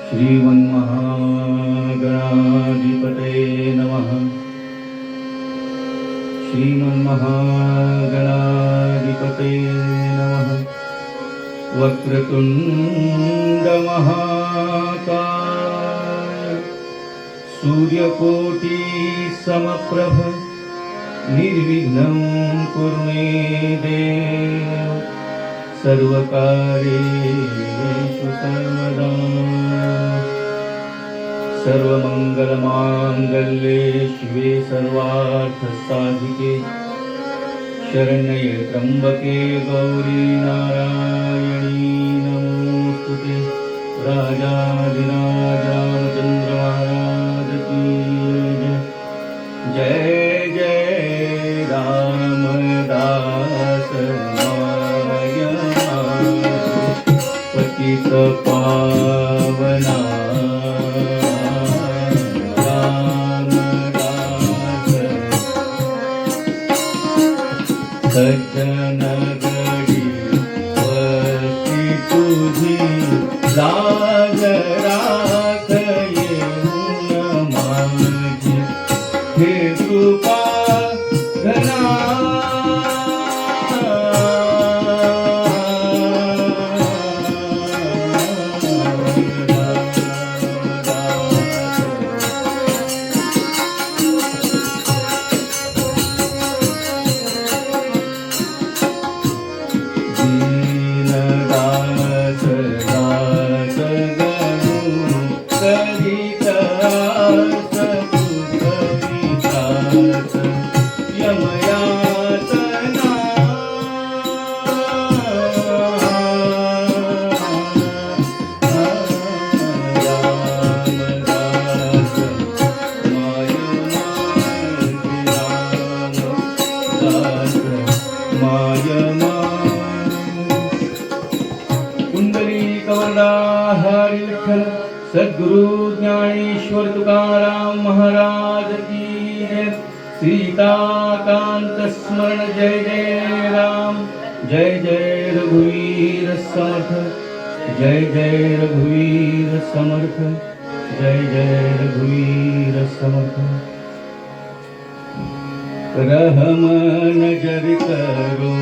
श्रीमन्महागणाधिपतये नमः। श्रीमन्महागणाधिपतये नमः। वक्रतुण्डमहाकाय सूर्यकोटि समप्रभ निर्विघ्नं कुरु मे देव सर्वकार्येषु सर्वदा। सर्वमङ्गलमाङ्गल्ये शिवे सर्वार्थसाधिके शरण्ये त्र्यम्बके गौरी नारायणी नमोस्तुते। राजाधिराज रामचंद्र महाराज की जय। जय जय रामदास माय पतित पावना सज्जन गडी वसी तुझी लाज राख येऊन माझी हे कृपा घना। हरि विठ्ठल सद्गुरु ज्ञानेश्वर तुकाराम महाराज की जय। सीताकांत स्मरण जय जय राम। जय जय रघुवीर समर्थ। जय जय रघुवीर समर्थ। जय जय रघुवीर समर्थ। रहम नजर करो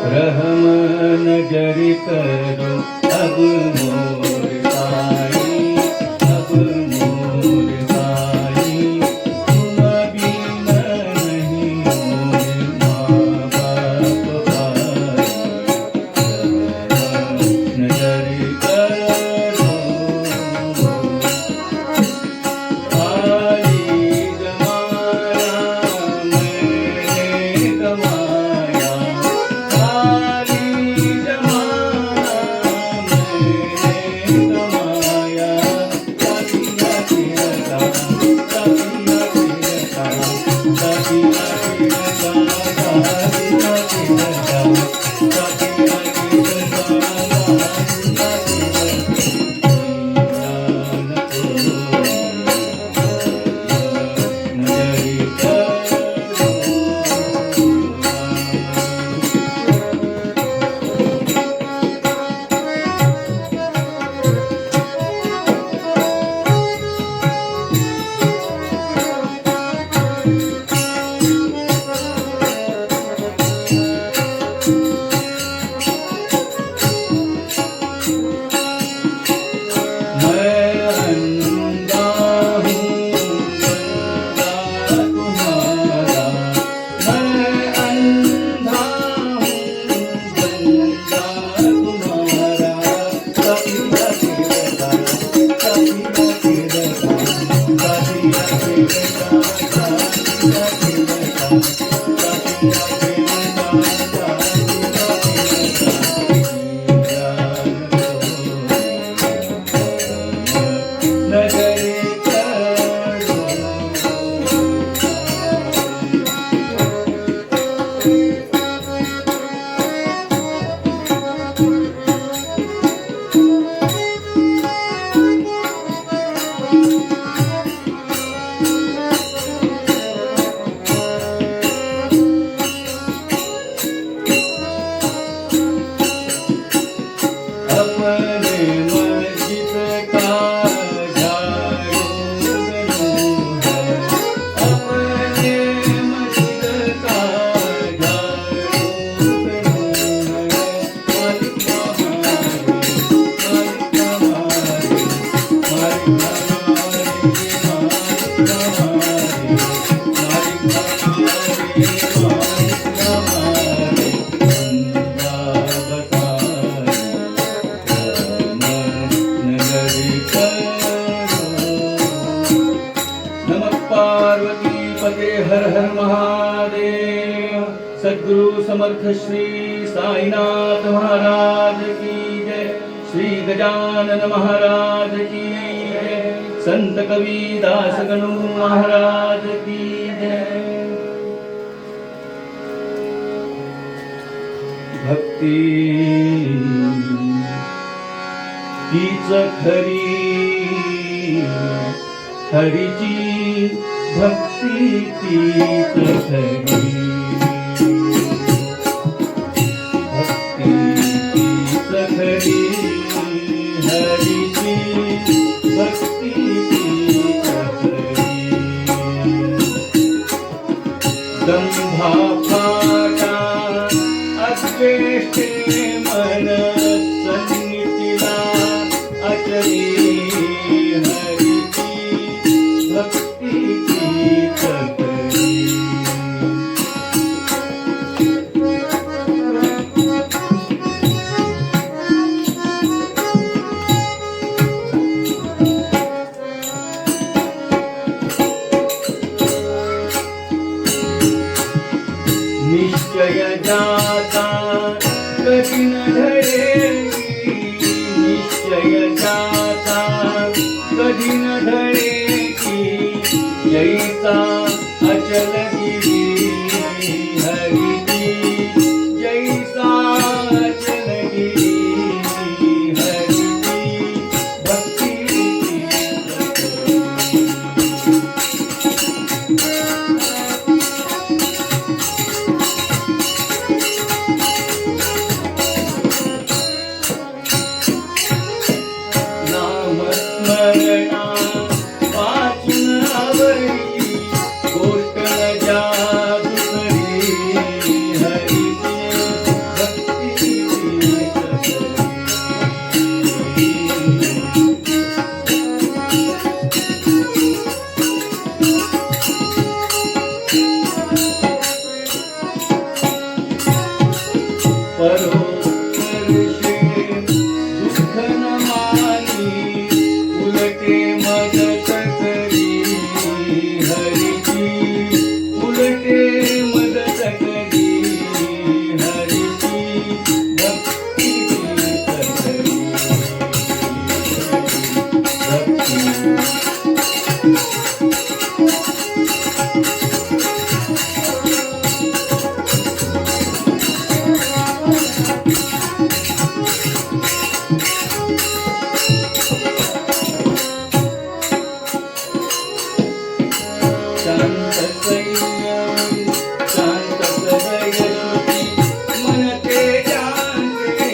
रहम नजर करो अब मोर साई अब मोर साई। तुम बिन नहीं मोर माँ बाप भाई। नजर करो आई जमाया मैंने गवाया। समर्थ श्री साईनाथ महाराज की जय, श्री गजानन महाराज की जय, संत कबीरदास गणु महाराज की जय। भक्ती हीच खरी, हरीची भक्ती तीच खरी, भक्ती तीच खरी, हरीची भक्ती तीच खरी। दंभा फाटा अद्वेष्टे मन सन्निधिला अचली, हरीची भक्ती तीच खरी। निश्चय जाता कठीण धडेगी, निश्चय जाता कठीण धडेगी, जैसा अचल गिरी, हरीची जैसा अचल गिरी, हरीची भक्ती तीच खरी। नामस्मरणा वाचून आवडी, गोष्ट न जादू करी, हरीची भक्ती तीच खरी। परोपरशे दुःख न मानी, उलटे मदत करी, हरीची उलटे मदत करी, हरीची भक्ती तीच खरी, भक्ती। शांत संयम शांत सदय श्रुती, मन ते जानते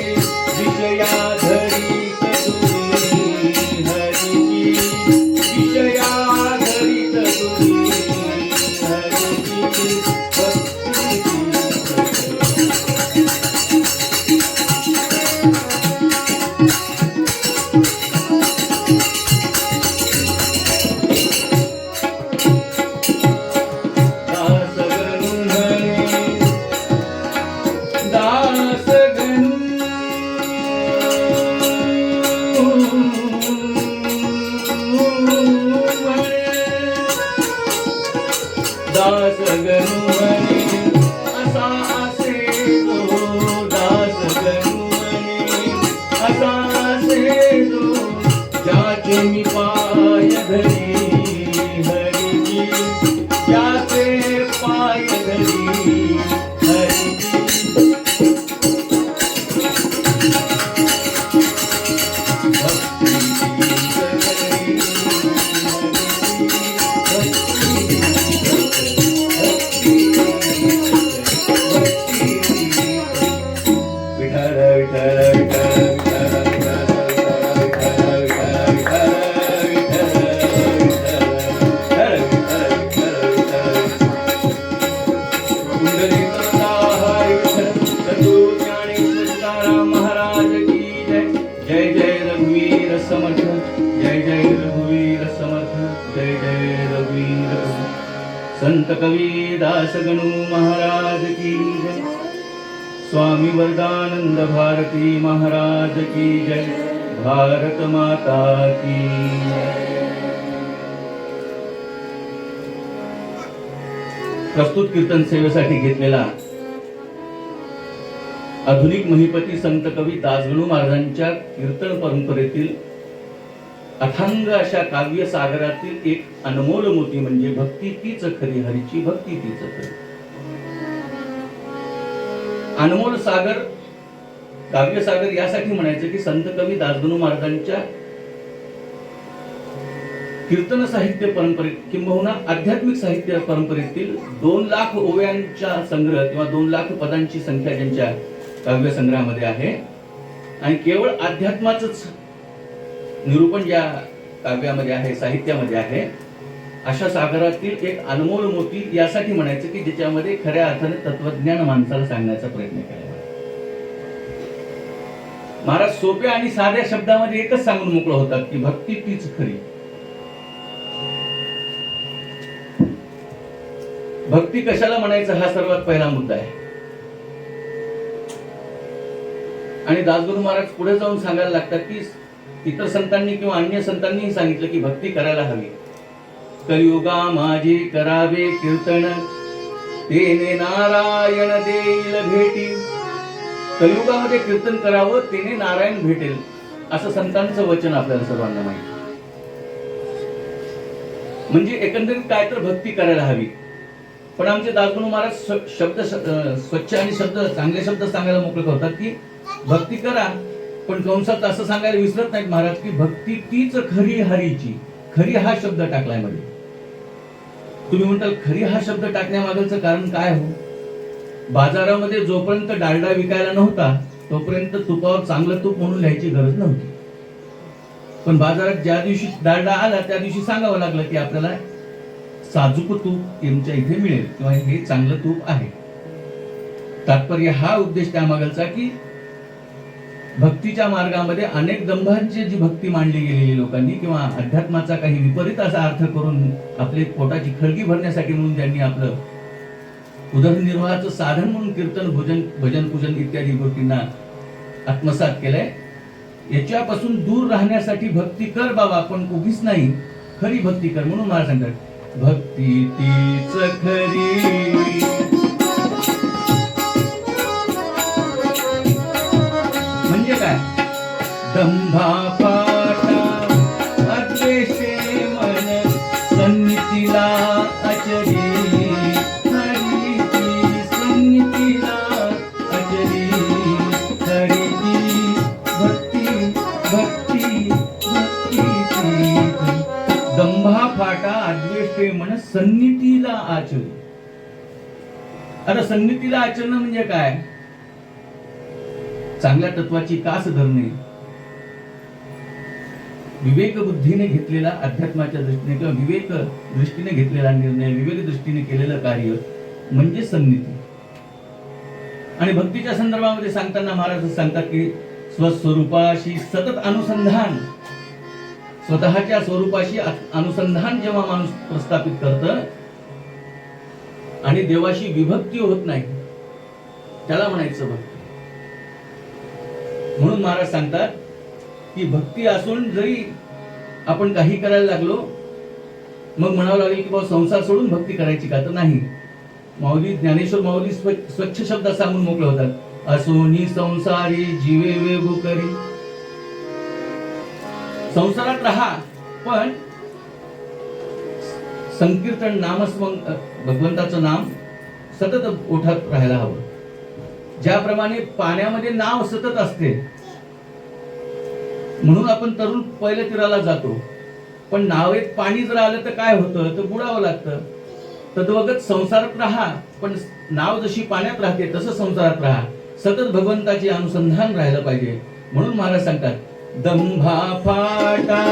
विषयाधरी तदुरी, हरीची विषयाधरी तदुरी, हरीची भक्ती तीच खरी। दास गणु म्हणे, दास गणु म्हणे, दास गणु म्हणे, असा असे जो, दास गणु म्हणे, असा असे जो, ज्याचे मी पाय धरी, हरीची ज्याचे पाय धरी, हरीची भक्ती तीच खरी, हरीची भक्ती तीच खरी, भक्ती तीच खरी। विठ्ठल विठ्ठल विठ्ठल महाराज की जय, जय जय रघुवीर समर्थ, जय जय रघुवीर समर्थ, जय जय रघुवीर। संत कबीरदास गणु महाराज की जय, स्वामी वरदानंद भारती महाराज की जय, भारत माता की जय। प्रस्तुत कीर्तन सेवेसाठी घेतलेला आधुनिक महिपती संत कवी दासगणू महाराजांच्या कीर्तन परंपरेतील अथांग अशा काव्य सागरातील एक अनमोल मोती म्हणजे भक्ती तीच खरी, हरीची भक्ती तीच खरी. अनमोल सागर, काव्य सागर यासाठी म्हणायचं की संत कवी दासगणू महाराजांच्या कीर्तन साहित्य परंपरेत किंबहुना आध्यात्मिक साहित्य परंपरेतील 2,00,000 ओव्यांचा संग्रह किंवा 2,00,000 पदांची संख्या ज्यांच्या काव्य संग्रहामध्ये आहे आणि केवळ अध्यात्माचंच निरूपण ज्या काव्यामध्ये आहे, साहित्यामध्ये आहे, अशा सागरातील एक अनमोल मोती यासाठी म्हणायचं की ज्याच्यामध्ये खऱ्या अर्थाने तत्वज्ञान माणसाला सांगण्याचा प्रयत्न केला. महाराज सोप्या आणि साध्या शब्दामध्ये एकच सांगून मोकळं होतात की भक्ती तीच खरी. भक्ती कशाला म्हणायचं हा सर्वात पहिला मुद्दा आहे. आणि दासगणू महाराज पुढे जाऊन सांगायला लागतात की इतर संतांनी किंवा अन्य संतांनीही सांगितलं की भक्ती करायला हवी. कलियुगा माझी करावे कीर्तन, तेने नारायण देईल भेटी. कलियुगामध्ये कीर्तन करावं, तेने नारायण भेटेल, असं संतांचं वचन आपल्याला सर्वांना माहिती. म्हणजे एकंदरीत काय तर भक्ती करायला हवी. पण आमचे दासगणू महाराज शब्द स्वच्छ आणि चांगले शब्द सांगायला मोकळे होतात की भक्ती करा, पण कंसात असं सांगायला विसरत नाहीत महाराज की भक्ती तीच खरी, हरीची. खरी हा शब्द टाकलाय मध्ये. तुम्ही म्हणताल खरी हा शब्द टाकण्यामागचं कारण काय हो? बाजारामध्ये जोपर्यंत डालडा विकायला नव्हता तोपर्यंत तुपावर चांगलं तूप म्हणून लिहायची गरज नव्हती. पण बाजारात ज्या दिवशी डालडा आला त्या दिवशी सांगावं लागलं की आपल्याला साजूक तूप तुमच्या इथे मिळेल किंवा हे चांगलं तूप आहे. तात्पर्य हा उद्देश त्यामागचा की भक्तीच्या मार्गामध्ये अनेक दंभांची जी भक्ती मांडली गेलेली लोकांनी किंवा अध्यात्माचा काही विपरीत असा अर्थ करून आपले पोटाची खळगी भरण्यासाठी म्हणून त्यांनी आपलं उदरनिर्वाहाचं साधन म्हणून कीर्तन, भजन पूजन इत्यादी गोष्टींना आत्मसात केलंय. याच्यापासून दूर राहण्यासाठी भक्ती कर बाबा, पण उभीच नाही, खरी भक्ती कर. म्हणून मला सांगतात भक्ती तीच खरी. म्हणजे काय? दंभापाटा अद्वेषे मन, सन्नितीला अचरी, हरीची सन्नितीला अचरी, हरीची भक्ती भक्ती भक्ती. दंभापाटा अद्वेषे मन, सन्नितीला आचरी. आता सन्नितीला आचरण म्हणजे काय? चांगल्या तत्वाची कास धरणे, विवेक बुद्धीने घेतलेला अध्यात्माच्या दृष्टीने किंवा विवेक दृष्टीने घेतलेला निर्णय, विवेक दृष्टीने केलेलं कार्य म्हणजे सन्निधी. आणि भक्तीच्या संदर्भामध्ये सांगताना महाराज सांगतात की स्वस्वरूपाशी सतत अनुसंधान, स्वतःच्या स्वरूपाशी अनुसंधान जेव्हा माणूस प्रस्थापित करतं आणि देवाशी विभक्ती होत नाही त्याला म्हणायचं भक्ती. म्हणून महाराज सांगतात की भक्ती असून जरी आपण काही करायला लागलो मग म्हणावं लागेल की बाबा संसार सोडून भक्ती करायची का? तर नाही. माऊली, ज्ञानेश्वर माऊली स्वच्छ शब्दात सांगून मोकळे होतात, असोनी संसारी जीवे वेगू करी. संसारात राहा पण संकीर्तन नामस्मरण, भगवंताचं नाम सतत ओठात राहायला हवं. ज्याप्रमाणे पाण्यामध्ये नाव सतत असते म्हणून आपण तरुण पहिल्या तीराला जातो, पण नावेत पाणी जर आलं तर काय होतं? तर बुडावं लागतं. तद्वगत संसारात राहा पण नाव जशी पाण्यात राहते तसं संसारात राहा, सतत भगवंताचे अनुसंधान राहिलं पाहिजे. म्हणून महाराज सांगतात दंभापाटा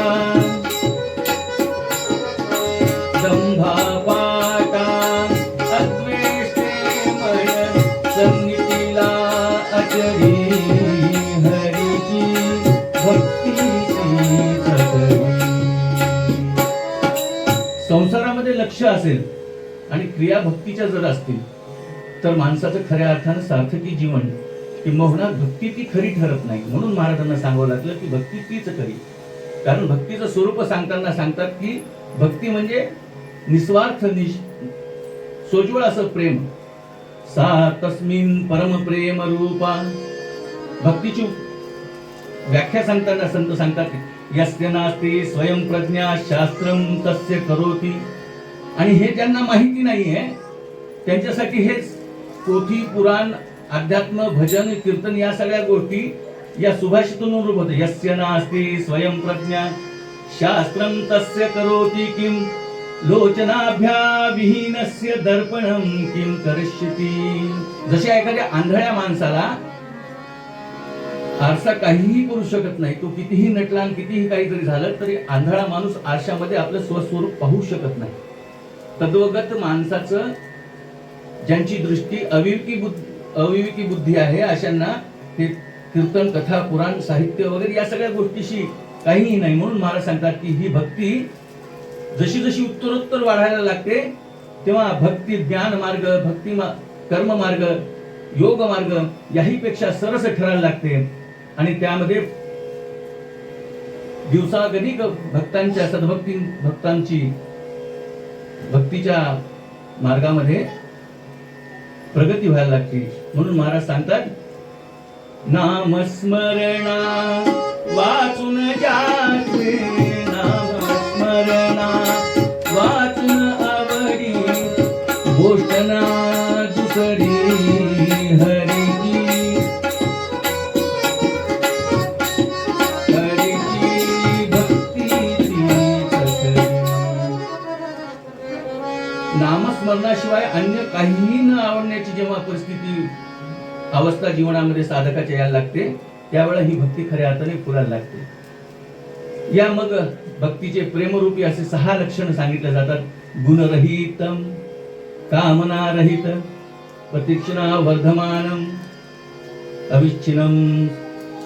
दंभापाटा अद्वेषे मन, सन्नितीला अचरी, हरीची भक्तीची सतरी. संसारामध्ये लक्ष असेल आणि क्रिया भक्तीच्या जर असतील तर माणसाचं खऱ्या अर्थानं सार्थकी जीवन किंबहुना भक्ती ती खरी ठरत नाही. म्हणून महाराजांना सांगावं लागलं की भक्ती तीच खरी. कारण भक्तीचं स्वरूप सांगताना सांगतात की भक्ती म्हणजे निस्वार्थ सोज्वळ असं प्रेम. सा तस्मिन् परम प्रेम रूपा भक्तीची व्याख्या सांगताना संत सांगतात यस्य नास्ति स्वयं प्रज्ञा शास्त्रम तस्य करोति. आणि हे ज्यांना माहिती नाहीये त्यांच्यासाठी हेच पोथी पुराण अध्यात्म भजन कीर्तन या सगळ्या गोष्टी या सुभाषितून रूप होते. यस्य नास्ति स्वयं प्रज्ञा शास्त्रम तस्य करोति किम लोचनाभ्या विहीनस्य दर्पणम किम करिष्यति. जशा एखाद्या आंधळ्या माणसाला आरसा काहीही करू शकत नाही, तो कितीही नटला आणि कितीही काही जरी झालं तरी आंधळा माणूस आरशामध्ये आपलं स्वस्वरूप पाहू शकत नाही. तद्वगत माणसाचं ज्यांची दृष्टी अविवेकी बुद्धी आहे अशांना हे कीर्तन कथा पुराण साहित्य वगैरे या सगळ्या गोष्टीशी काहीही नाही. म्हणून महाराज सांगतात की ही भक्ती जशी जशी उत्तरोत्तर वाढायला लागते तेव्हा भक्ती ज्ञान मार्ग भक्ती कर्म मार्ग योग मार्ग याही पेक्षा सरस ठरायला लागते. आणि त्यामध्ये दिवसागणिक भक्तांच्या भक्तांची भक्तीच्या मार्गामध्ये प्रगती व्हायला लागते. म्हणून महाराज सांगतात नामस्मरणा वाचून जाते नामस्मरणा वाचून आवडी गोष्ट ना दुसरी हरीची भक्तीची नामस्मरणाशिवाय अन्य काहीही न आवडण्याची जेव्हा परिस्थिती अवस्था जीवनामध्ये साधकाच्या यायला लागते त्यावेळेला ही भक्ती खऱ्या अर्थाने फुलायला लागते. या मग भक्तीचे प्रेमरूपी असे 6 लक्षण सांगितले जातात. गुणरहितम कामना रहित प्रतीक्षणा वर्धमानम अविच्छिन्नम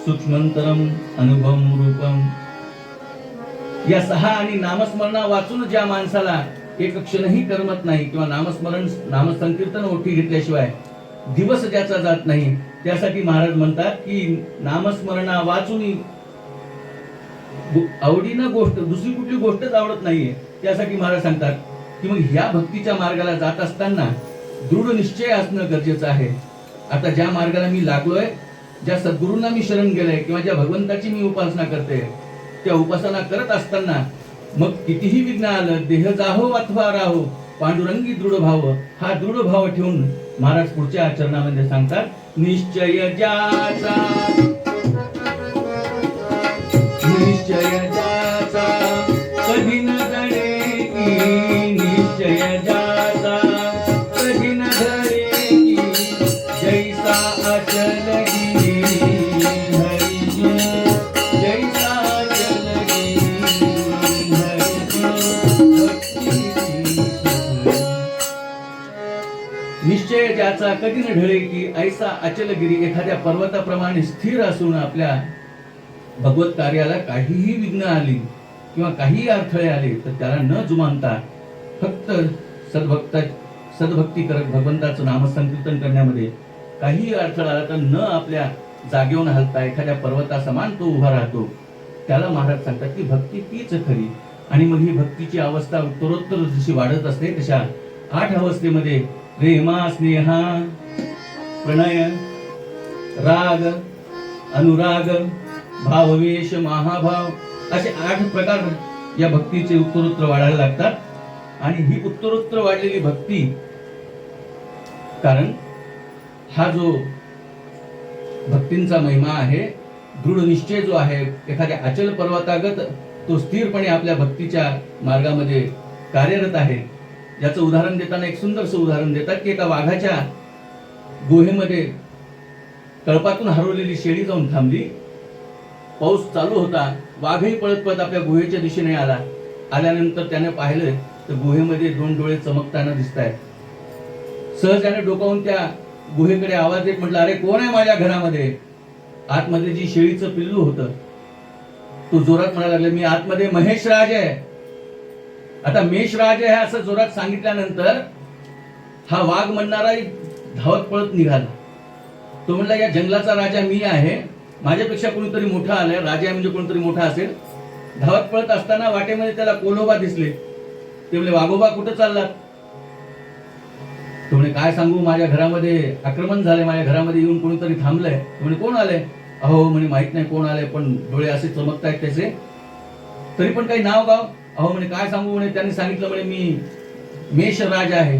सूक्ष्मंतरम अनुभवम रूपम. या 6 आणि नामस्मरणा वाचून ज्या माणसाला एक क्षणही करमत नाही किंवा नामसंकीर्तन ओठी घेतल्याशिवाय दिवस ज्याचा जात नाही त्यासाठी महाराज म्हणतात की नामस्मरणा वाचून आवडीनं गोष्ट दुसरी कुठली गोष्टच आवडत नाहीये. त्यासाठी महाराज सांगतात की मग ह्या भक्तीच्या मार्गाला जात असताना दृढ निश्चय असणं गरजेचं आहे. आता ज्या मार्गाला मी लागलोय ज्या सद्गुरूंना मी शरण गेलोय किंवा ज्या भगवंताची मी उपासना करते त्या उपासना करत असताना मग कितीही विघ्न आलं देह जाहो अथवा राहो पांडुरंगी दृढ भाव हा दृढ भाव ठेवून महाराज पुढच्या चरणामध्ये सांगतात निश्चय ज्याचा कधी न धरे निश्चय ज्याचा कधी न धरे जैसा अचल गिरी हरिजी जैसा अचल गिरी हरिजी निश्चय ज्याचा कधी न ढळे की ऐसा अचलगिरी एखाद्या पर्वताप्रमाणे स्थिर असून आपल्या भगवत कार्याला काहीही विघ्न आली किंवा काहीही अडथळे आले तर त्याला न जुमानता फक्त सद्भक्ती करत भगवंताचं नामसंकीर्तन करण्यामध्ये काहीही अडथळा आला तर न आपल्या जागेवरून हलता एखाद्या पर्वता समान तो उभा राहतो. त्याला महाराज सांगतात की भक्ती तीच खरी. आणि मग ही भक्तीची अवस्था उत्तरोत्तर जशी वाढत असते तशा 8 अवस्थेमध्ये प्रेमा स्नेहा प्रणय राग अनुराग भाववेश महाभाव असे 8 प्रकार या भक्तीचे उत्तरोत्तर वाढायला लागतात. आणि ही उत्तरोत्तर वाढलेली भक्ती कारण हा जो भक्तींचा महिमा आहे दृढ निश्चय जो आहे एखाद्या अचल पर्वतागत तो स्थिरपणे आपल्या भक्तीच्या मार्गामध्ये कार्यरत आहे. याचं उदाहरण देताना एक सुंदरसं उदाहरण देतात की एका वाघाच्या गुहेमध्ये कळपातून हरवलेली शेळी जाऊन थांबली. पाऊस चालू होता. वाघही पळत पळत आपल्या गुहेच्या दिशेने आला. आल्यानंतर त्याने पाहिलं तर गुहेमध्ये 2 डोळे चमकताना दिसत आहेत. सहजाने डोकावून त्या गुहेकडे आवाज येत म्हटलं अरे कोण आहे माझ्या घरामध्ये. आतमध्ये जी शेळीचं पिल्लू होतं तो जोरात म्हणायला लागला मी आतमध्ये महेश राज आहे. आता मेषराज आहे असं जोरात सांगितल्यानंतर हा वाघ म्हणणारा धावत पळत निघाला. तो म्हणला या जंगलाचा राजा मी आहे. माझ्यापेक्षा कोणीतरी मोठा आलाय. राजा म्हणजे कोणतरी मोठा असेल. धावत पळत असताना वाटेमध्ये त्याला कोल्होबा दिसले. ते म्हणले वाघोबा कुठं चाललात. तो म्हणे काय सांगू माझ्या घरामध्ये आक्रमण झाले. माझ्या घरामध्ये येऊन कोणीतरी थांबलंय. तो म्हणे कोण आलंय. अहो म्हणे माहित नाही कोण आले, पण डोळे असे चमकतायत त्याचे, तरी पण काही नाव गाव. अहो म्हणे काय सांगू म्हणे, त्यांनी सांगितलं म्हणे मी मेषराज आहे.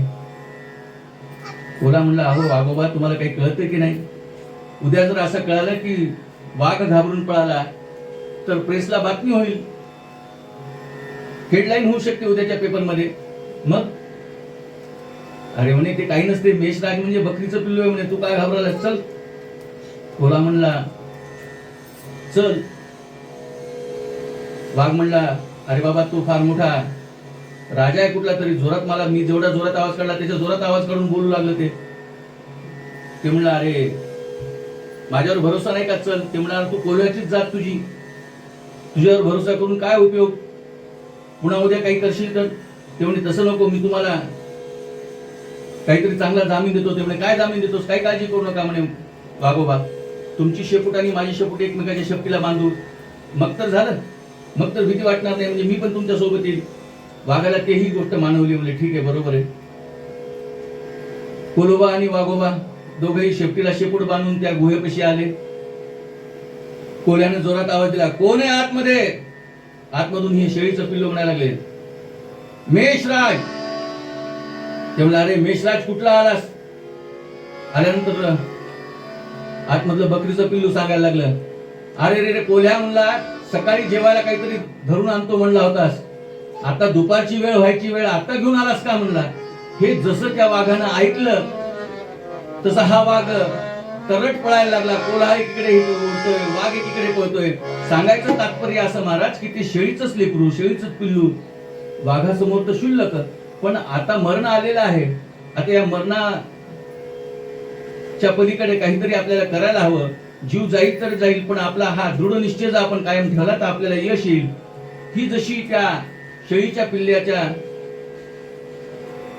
कोला म्हणला अहो वाघोबा तुम्हाला काही कळतंय की नाही? उद्या जर असं कळालं की वाघ घाबरून पळाला तर प्रेसला बातमी होईल, हेडलाईन होऊ शकते उद्याच्या पेपरमध्ये. मग अरे म्हणे ते काही नसते, मेषराज म्हणजे बकरीचं पिल्लू आहे म्हणे, तू काय घाबरायला, चल. कोला म्हणला चल. वाघ म्हणला अरे बाबा तू फार मोठा राजा आहे कुठला तरी, जोरात मला, मी जेवढा जोरात आवाज काढला त्याच्या जोरात आवाज काढून बोलू लागलं ते म्हणला अरे माझ्यावर भरोसा नाही का, चल. ते म्हणणार तू कोल्ह्याचीच जात तुझी, तुझ्यावर भरोसा करून काय उपयोग, पुन्हा उद्या काही करशील तर. ते म्हणे तसं नको, मी तुम्हाला काहीतरी चांगला जामीन देतो. ते म्हणे काय जामीन देतोस, काही काळजी करू नका म्हणे वाघोबा, तुमची शेपूट आणि माझी शेपूट एकमेकाच्या शेपटीला बांधू, मग तर झालं, मग तर भीती वाटणार नाही, म्हणजे मी पण तुमच्या सोबत येईल. वाघाला तेही गोष्ट मानवली, म्हणजे ठीक आहे बरोबर आहे. कोलोबा आणि वाघोबा दोघेही शेपटीला शेपूट बांधून त्या गुहेपाशी आले. कोल्याने जोरात आवाज दिला, कोण आहे आतमध्ये? आतमधून हे शेळीचं पिल्लू म्हणायला लागले, मेषराज. ते म्हणला अरे मेषराज कुठला आलास? आल्यानंतर आतमधलं बकरीचं पिल्लू सांगायला लागलं, अरे रे रे कोल्ह्या म्हणला सकाळी जेवायला काहीतरी धरून आणतो म्हणला होतास, आता दुपारची वेळ व्हायची वेळ आता घेऊन आलास का म्हणला. हे जसं त्या वाघानं ऐकलं तसा हा वाघ तरट पळायला लागला. कोल्हा एकीकडे ओढतोय, वाघ एकीकडे पळतोय. सांगायचं तात्पर्य असं महाराज की ते शेळीचंच लेकरू, शेळीचंच पिल्लू वाघासमोर तर शुल्लक, पण आता मरण आलेलं आहे. आता या मरणाच्या पलीकडे काहीतरी आपल्याला करायला हवं. जीव जाईल तर जाईल, पण आपला हा दृढ निश्चय जर आपण कायम ठेवला तर आपल्याला यश येईल. ही जशी त्या शेळीच्या पिल्ल्याच्या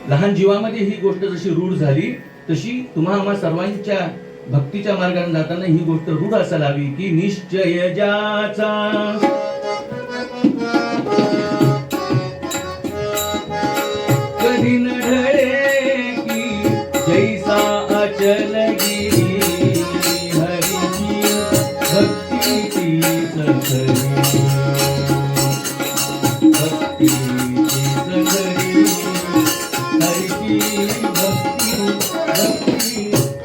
लहान जीवामध्ये ही गोष्ट जशी रूढ झाली, तशी तुम्हा आम्हा सर्वांच्या भक्तीच्या मार्गाने जाताना ही गोष्ट रूढ असायला हवी की निश्चय ज्याचा कधी न ढळे की जैसा अचल गिरी, हरीची भक्ती तीच खरी, भक्ती तीच खरी, हरीची भक्ती, भक्ती,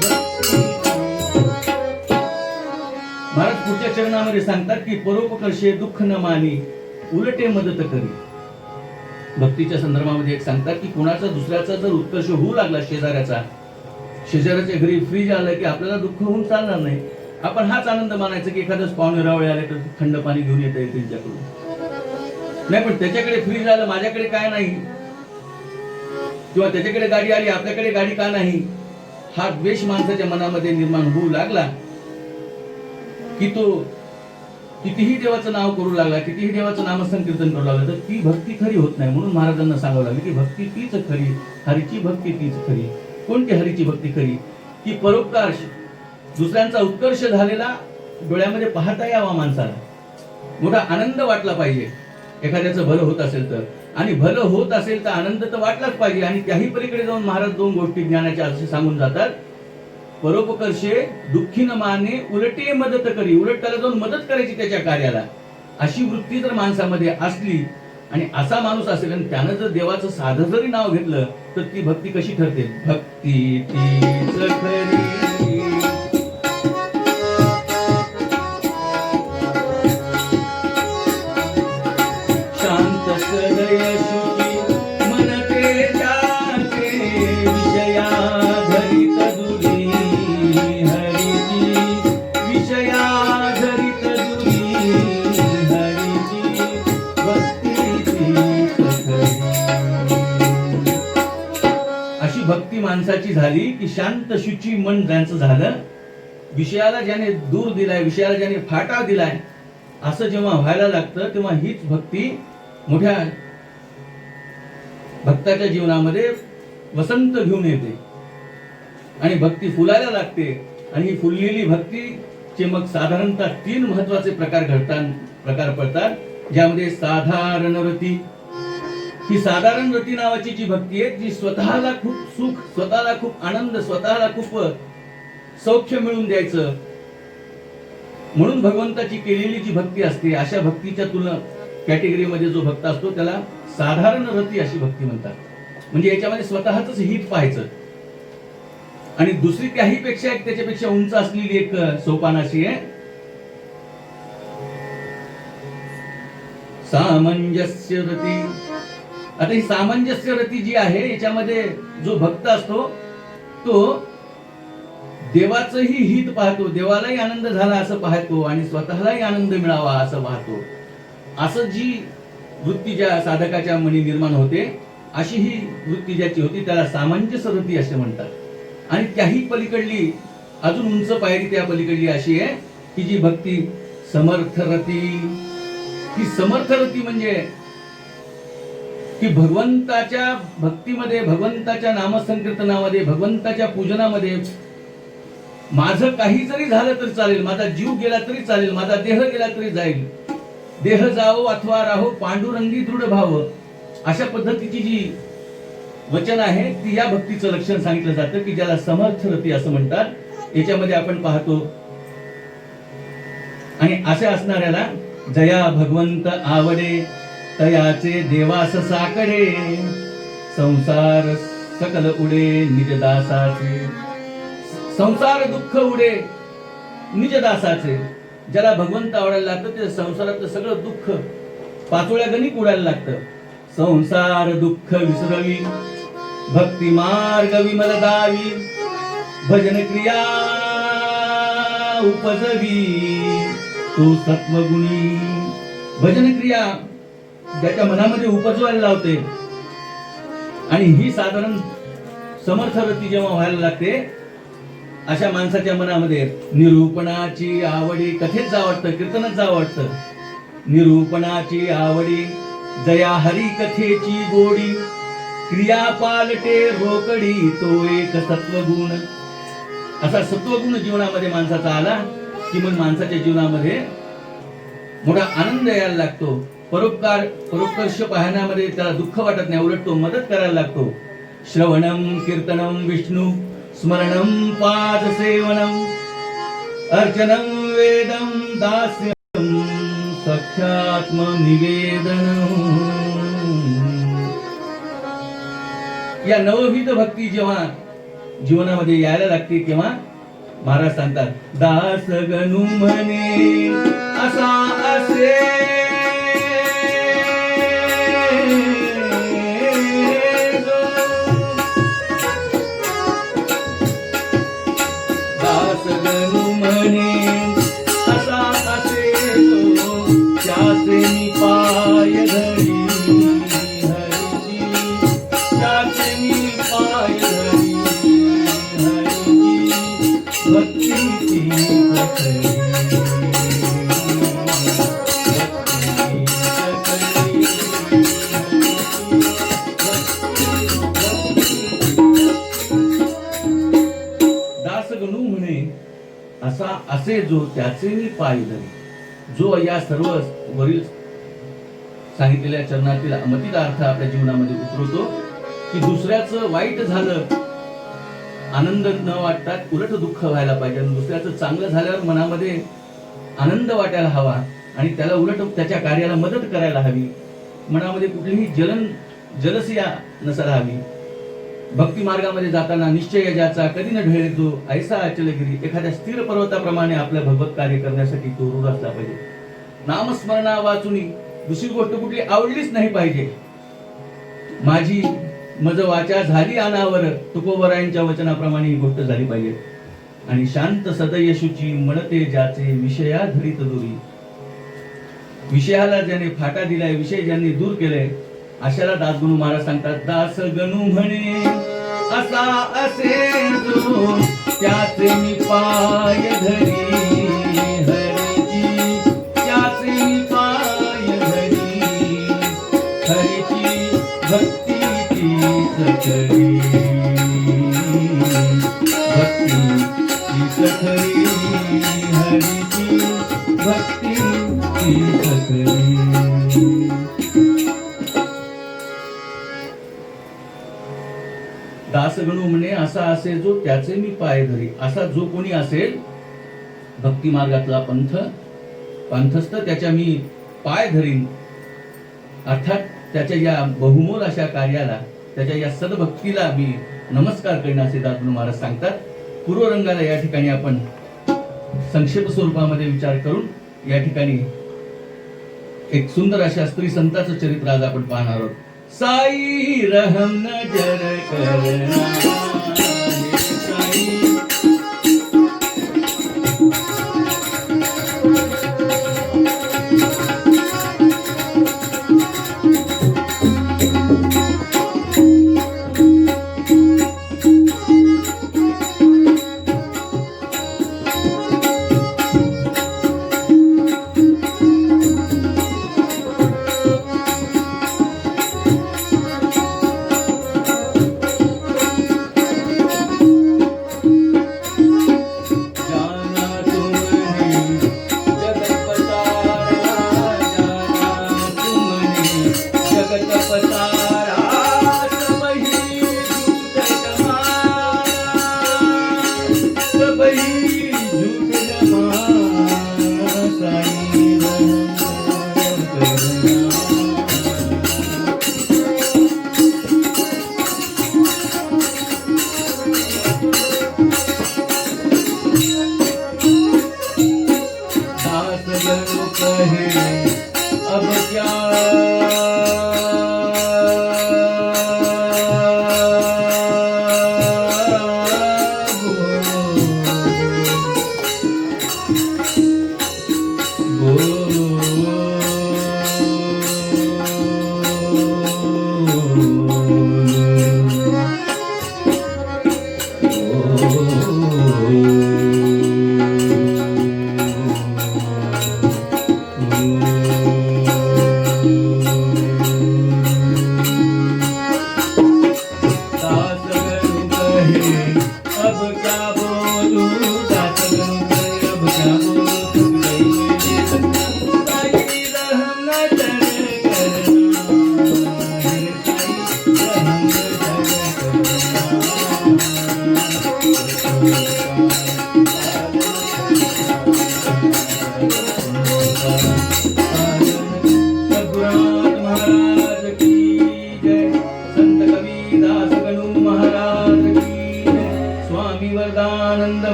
भक्ती. महाराज पुढच्या चरणामध्ये सांगतात की परोपकर्षे दुःख न मानी, उलटे मदत करी. भक्तीच्या संदर्भामध्ये एक सांगतात की कोणाचा दुसऱ्याचा जर उत्कर्ष होऊ लागला, शेजाऱ्याच्या घरी फ्रीज आलं की आपल्याला दुःख होऊन चालणार नाही. आपण हाच आनंद मानायचा की एखादंच पाहुणे रावळे आले तर थंड पाणी घेऊन येता येईल त्यांच्याकडून, नाही पण त्याच्याकडे फ्रीज आलं माझ्याकडे काय नाही, किंवा त्याच्याकडे गाडी आली आपल्याकडे गाडी का नाही, हा द्वेष माणसाच्या मनामध्ये निर्माण होऊ लागला की तो कितीही देवाचं नाव करू लागला, कितीही देवाचं नामसंकीर्तन करू लागला, तर ती भक्ती खरी होत नाही. म्हणून महाराजांना सांगावं लागलं की भक्ती तीच खरी, हरीची भक्ती तीच खरी. कोणती हरीची भक्ती खरी? की परोपकार, दुसऱ्यांचा उत्कर्ष झालेला डोळ्यामध्ये पाहता यावा, माणसाला मोठा आनंद वाटला पाहिजे एखाद्याचं भलं होत असेल तर, आणि भलं होत असेल तर आनंद तर वाटलाच पाहिजे. आणि त्याही पलीकडे जाऊन महाराज दोन गोष्टी ज्ञानाच्या असे सांगून जातात, परोपकर्षे दुःखी न माने, उलटे मदत करी, उलट त्याला जाऊन मदत करायची त्याच्या कार्याला. अशी वृत्ती जर माणसामध्ये असली आणि असा माणूस असेल आणि त्यानं जर देवाचं साधं जरी नाव घेतलं तर ती भक्ती कशी ठरते? भक्ती तीच खरी, शांत सदय शुची मन ते जाते, विषया धरित दुरी, हरीची विषया धरित दुरी, हरीची भक्ती तीच खरी. अशी भक्ती माणसाची झाली की शांत शुची मन ज्यांचं झालं, विषयाला ज्याने दूर दिलाय, विषयाला ज्याने फाटा दिलाय, असं जेव्हा व्हायला लागतं तेव्हा हीच भक्ती मोठ्या भक्ताच्या जीवनामध्ये वसंत घेऊन येते आणि भक्ती फुलायला लागते. आणि ही फुललेली भक्तीचे मग साधारणतः 3 महत्वाचे प्रकार पडतात, ज्यामध्ये साधारण रती. ही साधारण रती नावाची जी भक्ती आहे, जी स्वतःला खूप सुख, स्वतःला खूप आनंद, स्वतःला खूप सौख्य मिळून द्यायचं, म्हणून भगवंताची केलेली जी भक्ती असते अशा भक्तीच्या तुलना कॅटेगरीमध्ये जो भक्त असतो त्याला साधारण रती अशी भक्ती म्हणतात. म्हणजे याच्यामध्ये स्वतःच हित पाहायचं. आणि दुसरी त्याही पेक्षा एक त्याच्यापेक्षा उंच असलेली एक सोपान अशी आहे सामंजस्य रती. आता ही सामंजस्य रती जी आहे याच्यामध्ये जो भक्त असतो तो देवाचंही हित पाहतो, देवालाही आनंद झाला असं पाहतो आणि स्वतःलाही आनंद मिळावा असं पाहतो. असं जी वृत्ती ज्या साधकाच्या मनी निर्माण होते अशी ही वृत्ती ज्याची होती त्याला सामंजस्य रती असे म्हणतात. आणि त्याही पलीकडली अजून उंच पायरी त्या पलीकडली अशी आहे की जी भक्ती समर्थ रती. ही समर्थ रती म्हणजे की भगवंताच्या भक्तीमध्ये, भगवंताच्या नामसंकीर्तनामध्ये, भगवंताच्या पूजनामध्ये माझं काही जरी झालं तरी चालेल, माझा जीव गेला तरी चालेल, माझा देह गेला तरी जाईल, देह जावो अथवा राहो पांडुरंगी दृढ भाव, अशा पद्धतीची जी वचन आहे ती या भक्तीचं लक्षण सांगितलं जातं की ज्याला समर्थ रती असं म्हणतात. याच्यामध्ये आपण पाहतो आणि अशा असणाऱ्याला जया भगवंत आवडे तयाचे देवास साकडे, संसार सकल उडे निज दासाचे. संसार दुःख उडे निज दासाचे. ज्याला भगवंत आवडायला लागतं ते संसारातलं सगळं दुःख पाचोळ्या गणिक उडायला लागतं. संसार दुःख विसरवी भक्ती मार्ग विमल दावी, भजन क्रिया उपजवी तो सत्वगुणी. भजन क्रिया ज्याच्या मनामध्ये उपजवायला लावते आणि ही साधारण समर्थ रती जेव्हा व्हायला लागते अशा माणसाच्या मनामध्ये निरूपणाची आवडी, कथेच जावं वाटतं, कीर्तनच जावं वाटतं. निरूपणाची आवडी जया हरी कथेची गोडी, क्रिया पालटे रोकडी तो एक सत्वगुण. असा सत्वगुण जीवनामध्ये माणसाचा आला की मग माणसाच्या जीवनामध्ये मोठा आनंद यायला लागतो. परोपकर्ष पाहण्यामध्ये त्याला दुःख वाटत नाही, उलट तो मदत करायला लागतो. श्रवणम कीर्तनम विष्णू स्मरणम पाद सेवनम अर्चनम वेदम दास्यम सख्यात्म निवेदनम. या नवविध भक्ती जेव्हा जीवनामध्ये यायला लागते तेव्हा महाराज सांगतात दास गणू म्हणे असा असे पाय धरी हरी, त्याचे मी पाय धरी हरी, भक्तीची सखरी, दासगणू म्हणे असा असे जो त्याचे मी पाय धरी. जो या सर्व वरील सांगितलेल्या चरणातील अमतीचा अर्थ आपल्या जीवनामध्ये उतरवतो की दुसऱ्याचं वाईट झालं आनंद न वाटता उलट दुःख व्हायला पाहिजे, दुसऱ्याचं चांगलं झाल्यावर मनामध्ये आनंद वाटायला हवा आणि त्याला उलट त्याच्या कार्याला मदत करायला हवी. मनामध्ये कुठलीही जलसिया नसायला हवी. भक्ती मार्गामध्ये जाताना निश्चय ज्याचा कधी न ढळे जो ऐसा अचलगिरी, एखाद्या स्थिर पर्वताप्रमाणे आपल्या भगवत कार्य करण्यासाठी तो रूढ असला पाहिजे. नामस्मरणा वाचुनी दुसरी गोष्ट कुठली आवडलीच नाही पाहिजे. माझी मज वाचा झाली अनावर, तुकोबरायांच्या वचनाप्रमाणे ही गोष्ट झाली पाहिजे. आणि शांत सदयशुची म्हणते ज्याचे विषया धरित दुरी. विषयाला ज्याने फाटा दिलाय, विषय ज्यांनी दूर केले अशाला दासगणू महाराज सांगतात दास गणू म्हणे असा असे जो त्याचे मी पाय धरी हरीची, त्याचे मी पाय धरी हरीची, भक्तीची सखरी, भक्तीची सखरी हरीची, भक्तीची सखरी. दासगणू म्हणे असा असे जो त्याचे मी पाय धरी. असा जो कोणी असेल भक्ती मार्गातला पंथस्थ त्याच्या मी पाय धरीन, अर्थात त्याच्या या बहुमोल अशा कार्याला, त्याच्या या सद्भक्तीला मी नमस्कार करीन असे दादू महाराज सांगतात. पूर्वरंगाला या ठिकाणी आपण संक्षेप स्वरूपामध्ये विचार करून या ठिकाणी एक सुंदर अशा स्त्री संताचं चरित्र आज आपण पाहणार आहोत. साई रहम नजर करना साई, अब क्या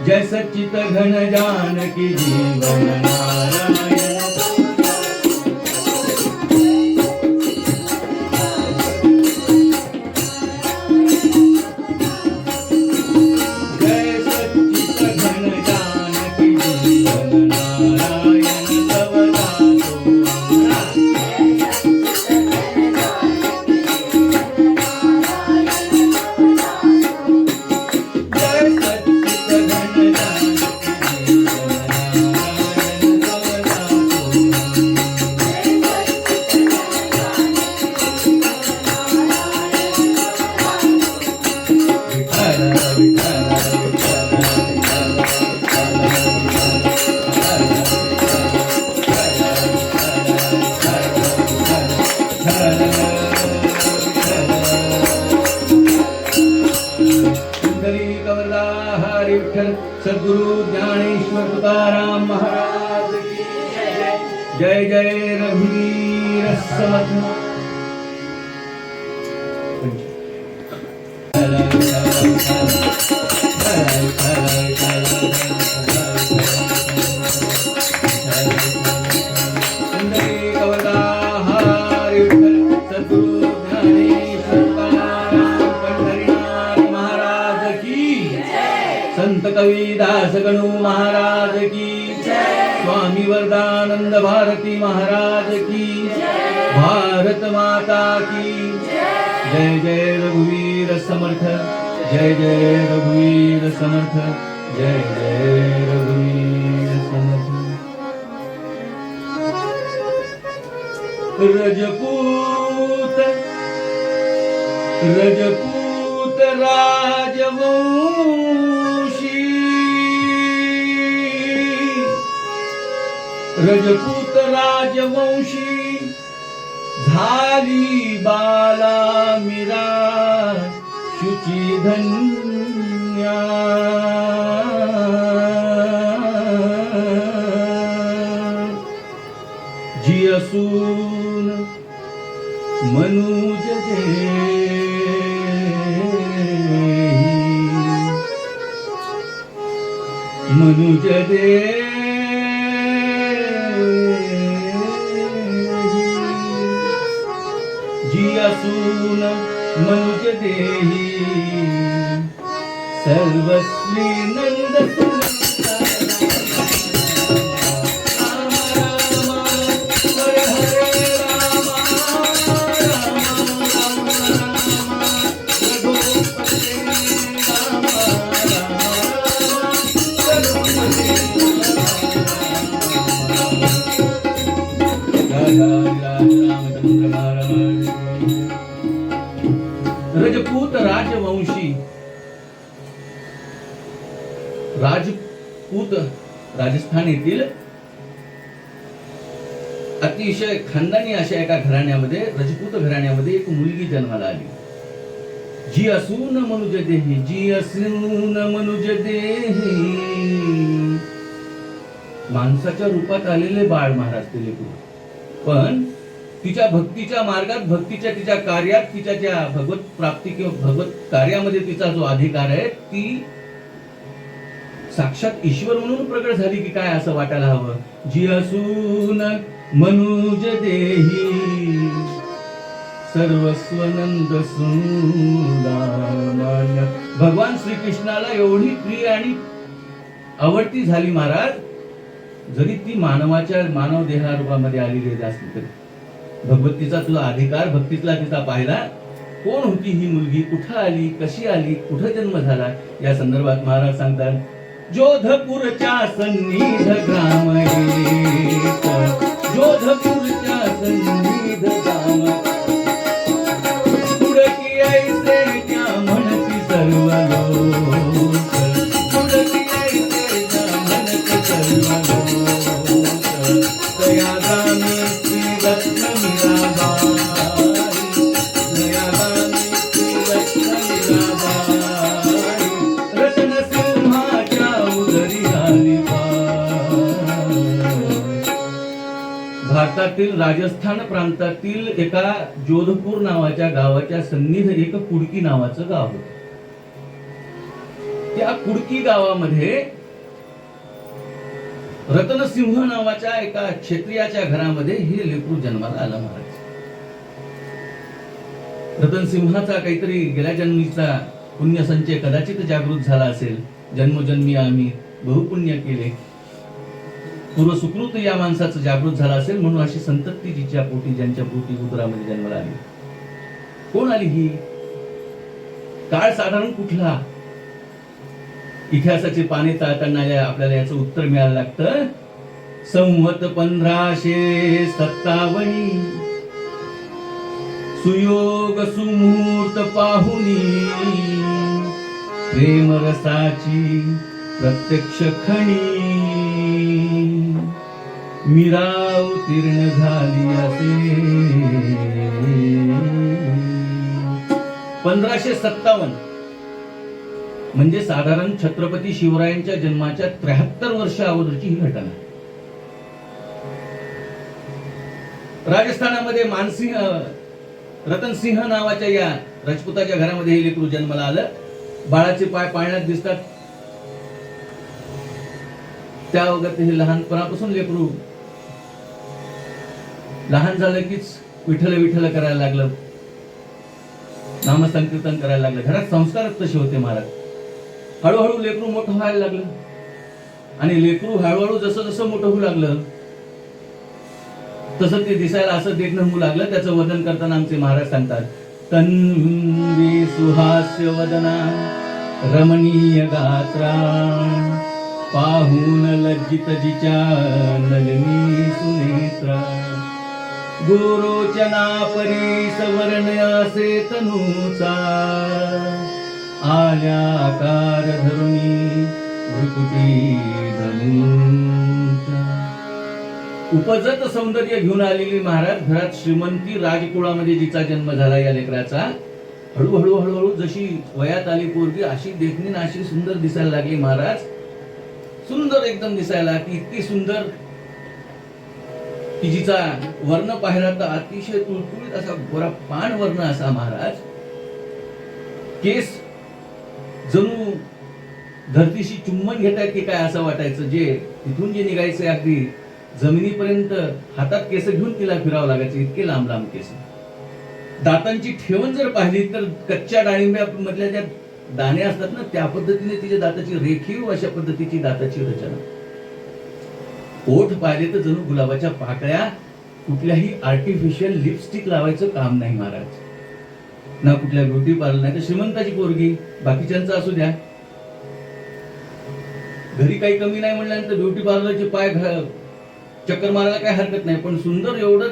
जय सच्चित घन जानकी जीवन नारायण सद्गुरु ज्ञानेश्वर तुकाराम महाराज की जय. जय रघुवीर समर्थ. संत कबीरदास गणू महाराज की स्वामी वरदानंद भारती महाराज की भारत माता की जय. जय रघुवीर समर्थ. जय जय रघुवीर समर्थ. जय जय रघुवीर समर्थ. रजपूत रजपूत राजवंश रजपूत राजवंशी झाली बाला मीरा शुची धन्या. जी असून मनुज देही मनुज देही जी असून मनुज देही सर्वस्वी नंद रजपूत राजवंशी राजपूत राजस्थान येथील अतिशय खानदानी अशा एका घराण्यामध्ये रजपूत घराण्यामध्ये एक मुलगी जन्माला आली. जी असून मनुज देही जी असून मनुज देही माणसाच्या रूपात आलेले बाळ महाराज ते लेकरू, पण तिच्या भक्तीच्या मार्गात भक्तीच्या तिच्या कार्यात तिच्या ज्या भगवत प्राप्ती किंवा भगवत कार्यामध्ये तिचा जो अधिकार आहे ती साक्षात ईश्वर म्हणून प्रगट झाली की काय असं वाटायला हवं. जी असून मनुज देही सर्वस्वनंद सुंदर. भगवान श्रीकृष्णाला एवढी प्रिय आणि आवडती झाली महाराज, जरी ती मानव देहा रूपामध्ये आलेली असली तरी भगवतीचा तुला अधिकार भक्तीतला तिचा पाहिला. कोण होती ही मुलगी, कुठं आली, कशी आली, कुठं जन्म झाला, या संदर्भात महाराज सांगतात. जोधपूरच्या सन्निध ग्राम जोधपूरच्या सन्निध ग्राम पुढकी ऐसे त्या म्हणती सर्व लोक पुढकी ऐसे त्या म्हणती सर्व लोक तया गामी श्री रत्न मीराबाई तया गामी श्री रत्न मीराबाई रत्न सिंहाच्या उदरी आली भारतातील राजस्थान प्रांतातील एका जोधपूर नावाच्या गावाच्या सन्निध एक कुडकी नावाचं गाव होतं. त्या कुडकी गावामध्ये रतनसिंह नावाच्या एका क्षत्रियाच्या घरामध्ये हे लेकरू जन्माला आलं महाराज. रतनसिंहाचा काहीतरी गेल्या जन्मीचा पुण्यसंचय कदाचित जागृत झाला असेल. जन्मोजन्मी आम्ही बहुपुण्य केले, पूर्व सुकृत या माणसाचं जागृत झाला असेल म्हणून अशी संतती जिच्या पोटी ज्यांच्या पोटी उदरामध्ये जन्माला आली. कोण आली ही, काळ साधारण कुठला, इतिहासाची पाने चाळताना आपल्याला याचं उत्तर मिळायला लागतं. संवत 1557 सुयोग सुमुहूर्त पाहुनी प्रेमरसाची प्रत्यक्ष खणी मीरा उत्तीर्ण झाली असे. 1557 म्हणजे साधारण छत्रपती शिवरायांच्या जन्माच्या 73 वर्ष अगोदरची ही घटना. राजस्थानामध्ये मानसिंह रतनसिंह नावाच्या या राजपुताच्या घरामध्ये हे लेकरू जन्माला आलं. बाळाचे पाय पाळण्यात दिसतात. त्या वगैरे हे लहानपणापासून लेकरू लहान झालं कीच विठ्ठल विठ्ठल करायला लागलं, नामसंकीर्तन करायला लागलं. घरात संस्कारच तसे होते महाराज. हळूहळू लेकरू मोठं व्हायला लागलं आणि लेकरू हळूहळू जसं जसं मोठं होऊ लागलं तसं ते दिसायला असं देखणं होऊ लागलं. त्याचं वदन करताना आमचे महाराज सांगतात. तन्वी सुहास्य वदना रमणीय गात्रा पाहून लज्जित जिच्या नलिनी सुनेत्रा गोरोचना परी सवर्ण असे तनूचा आल्या आकार धरुणी भ्रुकुटी धनुचा. उपजत सौंदर्य घेऊन आलेली महाराज घरात श्रीमंती राजकुळामध्ये जिचा जन्म झाला या लेकराचा हळूहळू हळूहळू जशी वयात आली पोरगी अशी देखणीन अशी सुंदर दिसायला लागली महाराज. सुंदर एकदम दिसायला, ती इतकी सुंदर की जिचा वर्ण पाहिला तर अतिशय तुळतुळीत असा गोरा पान वर्ण असा महाराज. केस जणू धरतीशी चुंबन घेतायत की काय असं वाटायचं. जे तिथून जे निघायचे अगदी जमिनीपर्यंत हातात केस घेऊन तिला फिरावं लागायचं, इतके लांब लांब केस. दातांची ठेवण जर पाहिली तर कच्च्या डाळिंब्या मधल्या ज्या दाणे असतात ना त्या पद्धतीने तिच्या दाताची रेखीव अशा पद्धतीची दाताची रचना. ओठ पाहिले तर जणू गुलाबाच्या पाकळ्या. कुठल्याही आर्टिफिशियल लिपस्टिक लावायचं काम नाही महाराज, ना कुठल्या ब्युटी पार्लर, नाही तर श्रीमंताची पोरगी बाकीच्यांचा असू द्या, घरी काही कमी नाही म्हणल्यानंतर ब्युटी पार्लरचे पाय चक्कर मारायला काही हरकत नाही. पण सुंदर एवढं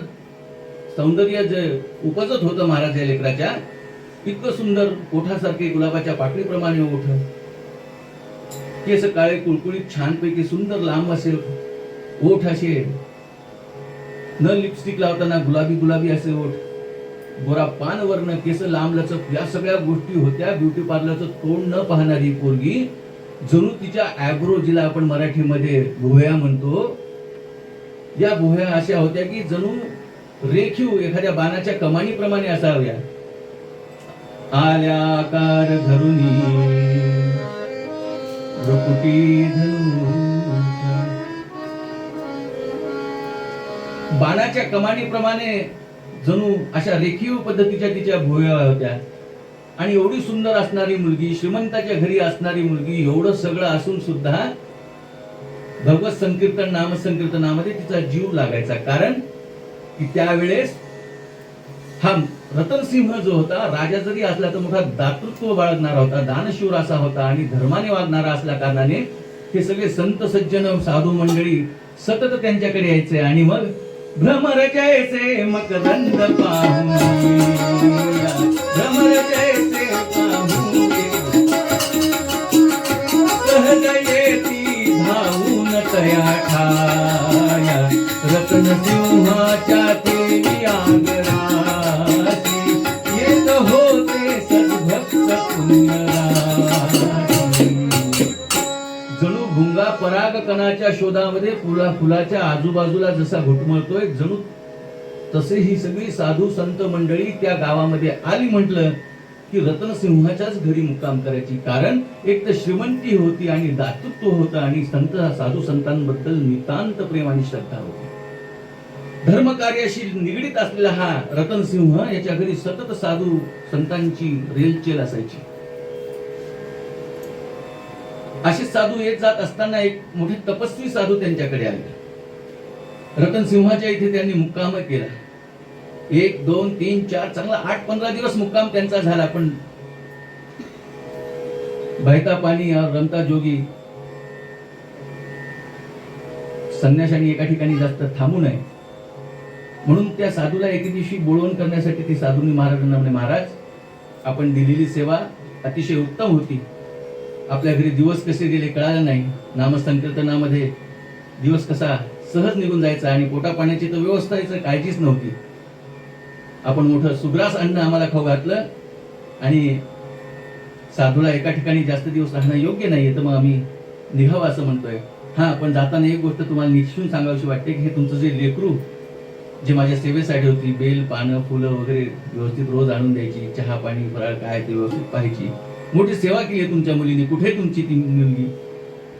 सौंदर्य जे उपजत होतं महाराज या लेकराच्या, इतकं सुंदर ओठासारखे गुलाबाच्या पाकळीप्रमाणे ओठ, केस काळे कुळकुळीत छानपैकी सुंदर लांब असे ओठ, असे न लिपस्टिक लावताना गुलाबी गुलाबी असे ओठ, गोरा पान वर्ण, केस लांब लचक, या सगळ्या गोष्टी होत्या. ब्युटी पार्लरचं तोंड न पाहणारी पोरगी जणू तिच्या ॲब्रो, जिला आपण मराठीमध्ये भुवया म्हणतो, या भुवया अशा होत्या की जणू रेखीव एखाद्या बाणाच्या कमानीप्रमाणे असाव्या. आल्या आकार धरुनी भ्रुकुटी धनुष्य, बाणाच्या कमानीप्रमाणे जणू अशा रेखीव पद्धतीच्या तिच्या भुवया होत्या. आणि एवढी सुंदर असणारी मुलगी, श्रीमंताच्या घरी असणारी मुलगी, एवढं सगळं असून सुद्धा भगवत संकीर्तन नामसंकीर्तनामध्ये तिचा जीव लागायचा. कारण की त्यावेळेस हा रतनसिंह जो होता, राजा जरी असला तर मोठा दातृत्व बाळगणारा होता, दानशूर असा होता आणि धर्माने वागणारा असल्या कारणाने हे सगळे संत सज्जन साधू मंडळी सतत त्यांच्याकडे यायचे. आणि मग भ्रमर जैसे मकरंद पाहून, भ्रमर जैसे पाहून सहज येती धावून तया ठाया, रतनसिंहाच्या तेरी आगरासी येत होते सद्भक्त पुण्यराशी. जणू भुंगा परागकणाच्या शोधामध्ये फुलाच्या आजूबाजूला जसा घुटमळतोय, जणू तसे ही सगळी साधू संत मंडळी त्या गावामध्ये आली. म्हटलं की रतनसिंहाच्याच घरी मुक्काम करायची. कारण एक तर श्रीमंती होती आणि दातृत्व होतं आणि संत साधू संतांबद्दल नितांत प्रेम आणि श्रद्धा होती. धर्मकार्याशी निगडीत असलेला हा रतनसिंह, याच्या घरी सतत साधू संतांची रेलचेल असायची. असे साधू येत जात असताना एक मोठे तपस्वी साधू त्यांच्याकडे आले. रतनसिंहाच्या इथे त्यांनी मुक्काम केला. 1, 2, 3, 4 चांगला 8-15 दिवस मुक्काम त्यांचा झाला. पण बहता पाणी और रमता जोगी, संन्याशांनी एका ठिकाणी जास्त थांबू नये म्हणून त्या साधूला एके दिवशी बोलवण करण्यासाठी ती साधूंनी महाराजांना म्हणे, महाराज आपण दिलेली सेवा अतिशय उत्तम होती, आपल्या घरी दिवस कसे गेले कळालं नाही, नामसंकीर्तनामध्ये दिवस कसा सहज निघून जायचा आणि पोटा पाण्याची तर व्यवस्था काळजीच नव्हती. आपण मोठं सुग्रास अन्न आम्हाला खाऊ घातलं आणि साधूला एका ठिकाणी जास्त दिवस राहणं योग्य नाहीये, तर मग आम्ही निघावं असं म्हणतोय. हा, पण जाताना एक गोष्ट तुम्हाला निश्चित सांगावीशी वाटते की हे तुमचं जे लेकरू जे माझ्या सेवेसाठी होती, बेल पानं फुलं वगैरे व्यवस्थित रोज आणून द्यायची, चहा पाणी फराळ काय ते व्यवस्थित पाहायची, मोठी सेवा केली आहे तुमच्या मुलीने, कुठे तुमची ती मुलगी?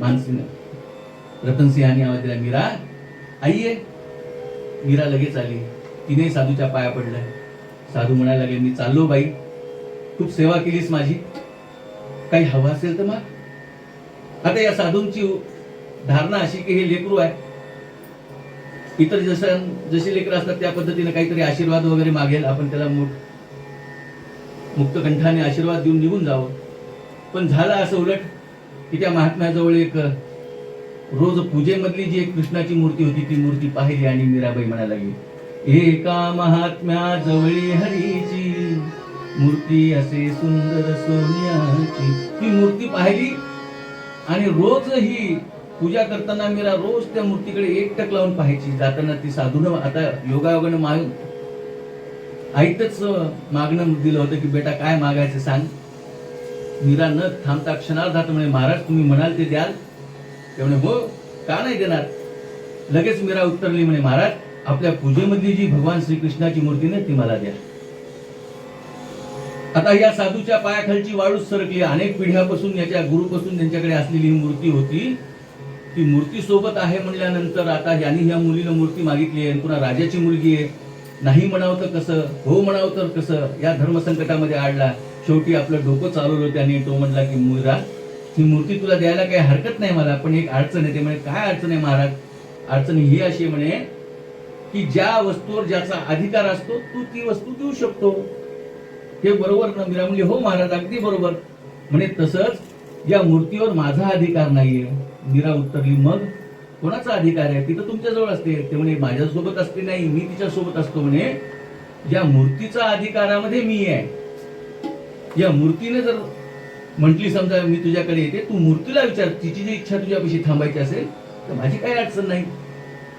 मानसीनं रतनसिंहाने आवाज दिला, मीरा आई आहे. मीरा लगेच आली, तिने साधूच्या पाया पडल्या. साधू म्हणायला लागले, मी चाललो बाई, खूप सेवा केलीस माझी, काही हवं असेल तर मग. आता या साधूंची धारणा अशी की हे लेकरू आहे, इतर जसे लेकर असतात त्या पद्धतीने काहीतरी आशीर्वाद वगैरे मागेल, आपण त्याला मुक्त कंठाने आशीर्वाद देऊन निघून जावं. पण झालं असं उलट की त्या महात्म्याजवळ एक रोज पूजेमधली जी एक कृष्णाची मूर्ती होती ती मूर्ती पाहिली आणि मीराबाई म्हणायला लागली, एका महात्म्याजवळी हरीची मूर्ती असे सुंदर सोन्याची. ती मूर्ती पाहिली आणि रोज ही पूजा करताना मीरा रोज त्या मूर्तीकडे एकटक लावून पाहायची. जाताना ती साधून आता योगायोगानं आईतच मागणं दिलं होतं की बेटा काय मागायचं सांग. मीरा न थांबता क्षणार्धात म्हणे महाराज तुम्ही म्हणाल ते द्याल. ते म्हणे हो का नाही देणार. लगेच मीरा उत्तरली म्हणे महाराज आपल्या पूजेमधली जी भगवान श्रीकृष्णाची मूर्ती नाही ती मला द्या. आता या साधूच्या पायाखालची वाळूच सरकली. अनेक पिढ्यापासून याच्या गुरुपासून त्यांच्याकडे असलेली ही मूर्ती होती. ती मूर्ती सोबत आहे म्हणल्यानंतर आता यांनी ह्या मुलीला मूर्ती मागितली आहे. पुन्हा राजाची मुलगी आहे. नाही म्हणावं तर कसं, हो म्हणावं तर कसं, या धर्मसंकटामध्ये आडला. शेवटी आपलं डोकं चालवलं त्याने. तो म्हणला की मीरा ही मूर्ती तुला द्यायला काही हरकत नाही मला, पण एक अडचण येते. म्हणे काय अडचण आहे महाराज. अडचण ही अशी म्हणे की ज्या वस्तूवर ज्याचा अधिकार असतो तू ती वस्तू देऊ शकतो. हे बरोबर ना. मीरा म्हणली हो महाराज अगदी बरोबर. म्हणे तसंच या मूर्तीवर माझा अधिकार नाहीये. मीरा उत्तरली मग कोणाचा अधिकार आहे. ती तर तुमच्याजवळ असते. ते म्हणे माझ्यासोबत असते नाही, मी तिच्या सोबत असतो. म्हणे या मूर्तीचा अधिकारामध्ये मी आहे. या मूर्तीने जर म्हटली समजा मी तुझ्याकडे येते, तू मूर्तीला विचार तिची जी इच्छा तुझ्यापाशी थांबायची असेल तर माझी काही अडचण नाही.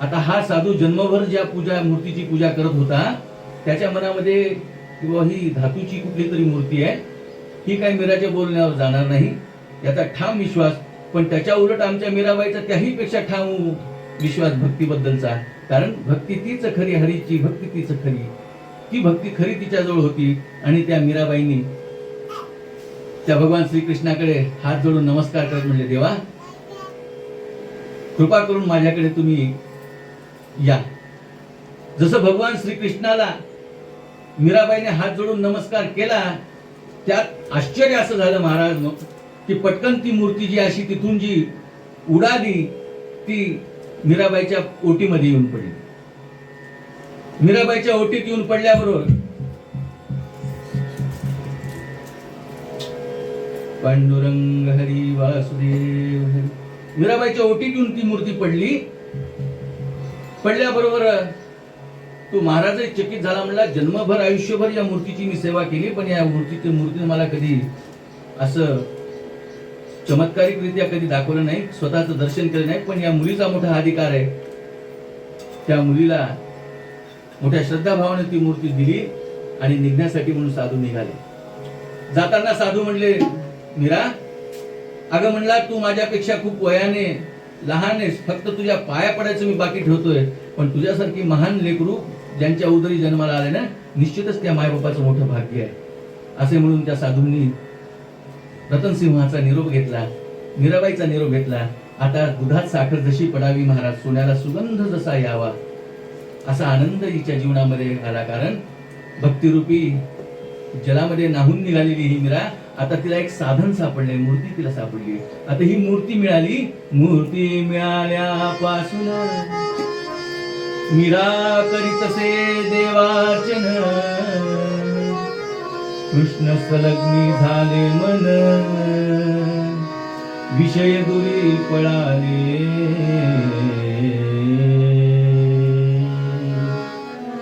आता हा साधू जन्मभर ज्या मूर्तीची पूजा करत होता त्याच्या मनामध्ये किंवा ही धातूची कुठली तरी मूर्ती आहे ही काही मीराच्या बोलण्यावर जाणार नाही याचा ठाम विश्वास. पण त्याच्या उलट आमच्या मीराबाईचा त्याही पेक्षा ठाम विश्वास भक्तीबद्दलचा. कारण भक्ती तीच खरी, हरीची भक्ती तीच खरी. ती भक्ती खरी तिच्याजवळ होती. आणि त्या मीराबाईंनी त्या भगवान श्रीकृष्णाकडे हात जोडून नमस्कार करत म्हणले देवा कृपा करून माझ्याकडे तुम्ही या. जसं भगवान श्रीकृष्णाला मीराबाईने हात जोडून नमस्कार केला त्यात आश्चर्य असं झालं महाराज की पटकन ती मूर्ती जी अशी तिथून जी उडाली ती मीराबाईच्या ओटीमध्ये येऊन पडली. मीराबाईच्या ओटीत येऊन पडल्याबरोबर पांडुरंग हरी वासुदेव हरी. मीराबाईच्या ओटीत येऊन ती मूर्ती पडली. पडल्याबरोबर तो महाराजही चकित झाला. म्हणला जन्मभर आयुष्यभर या मूर्तीची मी सेवा केली पण या मूर्तीने मला कधी असं चमत्कारिकरित्या कधी दाखवलं नाही, स्वतःचं दर्शन केलं नाही. पण या मुलीचा मोठा अधिकार आहे. त्या मुलीला मोठ्या श्रद्धाभावाने ती मूर्ती दिली आणि निघण्यासाठी म्हणून साधू निघाले. जाताना साधू म्हणले मीरा अगं म्हणला तू माझ्यापेक्षा खूप वयाने लहान आहेस, फक्त तुझ्या पाया पडायचं मी बाकी ठेवतोय. पण तुझ्यासारखी महान लेकरू ज्यांच्या उदरी जन्माला आले ना निश्चितच त्या मायबापाचं मोठं भाग्य आहे. असे म्हणून त्या साधूंनी रतनसिंहाचा निरोप घेतला, मीराबाईचा निरोप घेतला. आता दुधात साखर जशी पडावी महाराज, सोन्याला सुगंध जसा यावा असा आनंद हिच्या जीवनामध्ये आला. कारण भक्तिरूपी जलामध्ये नाहून निघालेली ही मीरा आता तिला एक साधन सापडले, मूर्ती तिला सापडली. आता ही मूर्ती मिळाली. मूर्ती मिळाल्यापासून मीरा करीतसे देवार्चन, कृष्ण संलग्नी झाले मन, विषय दुरी पळाले.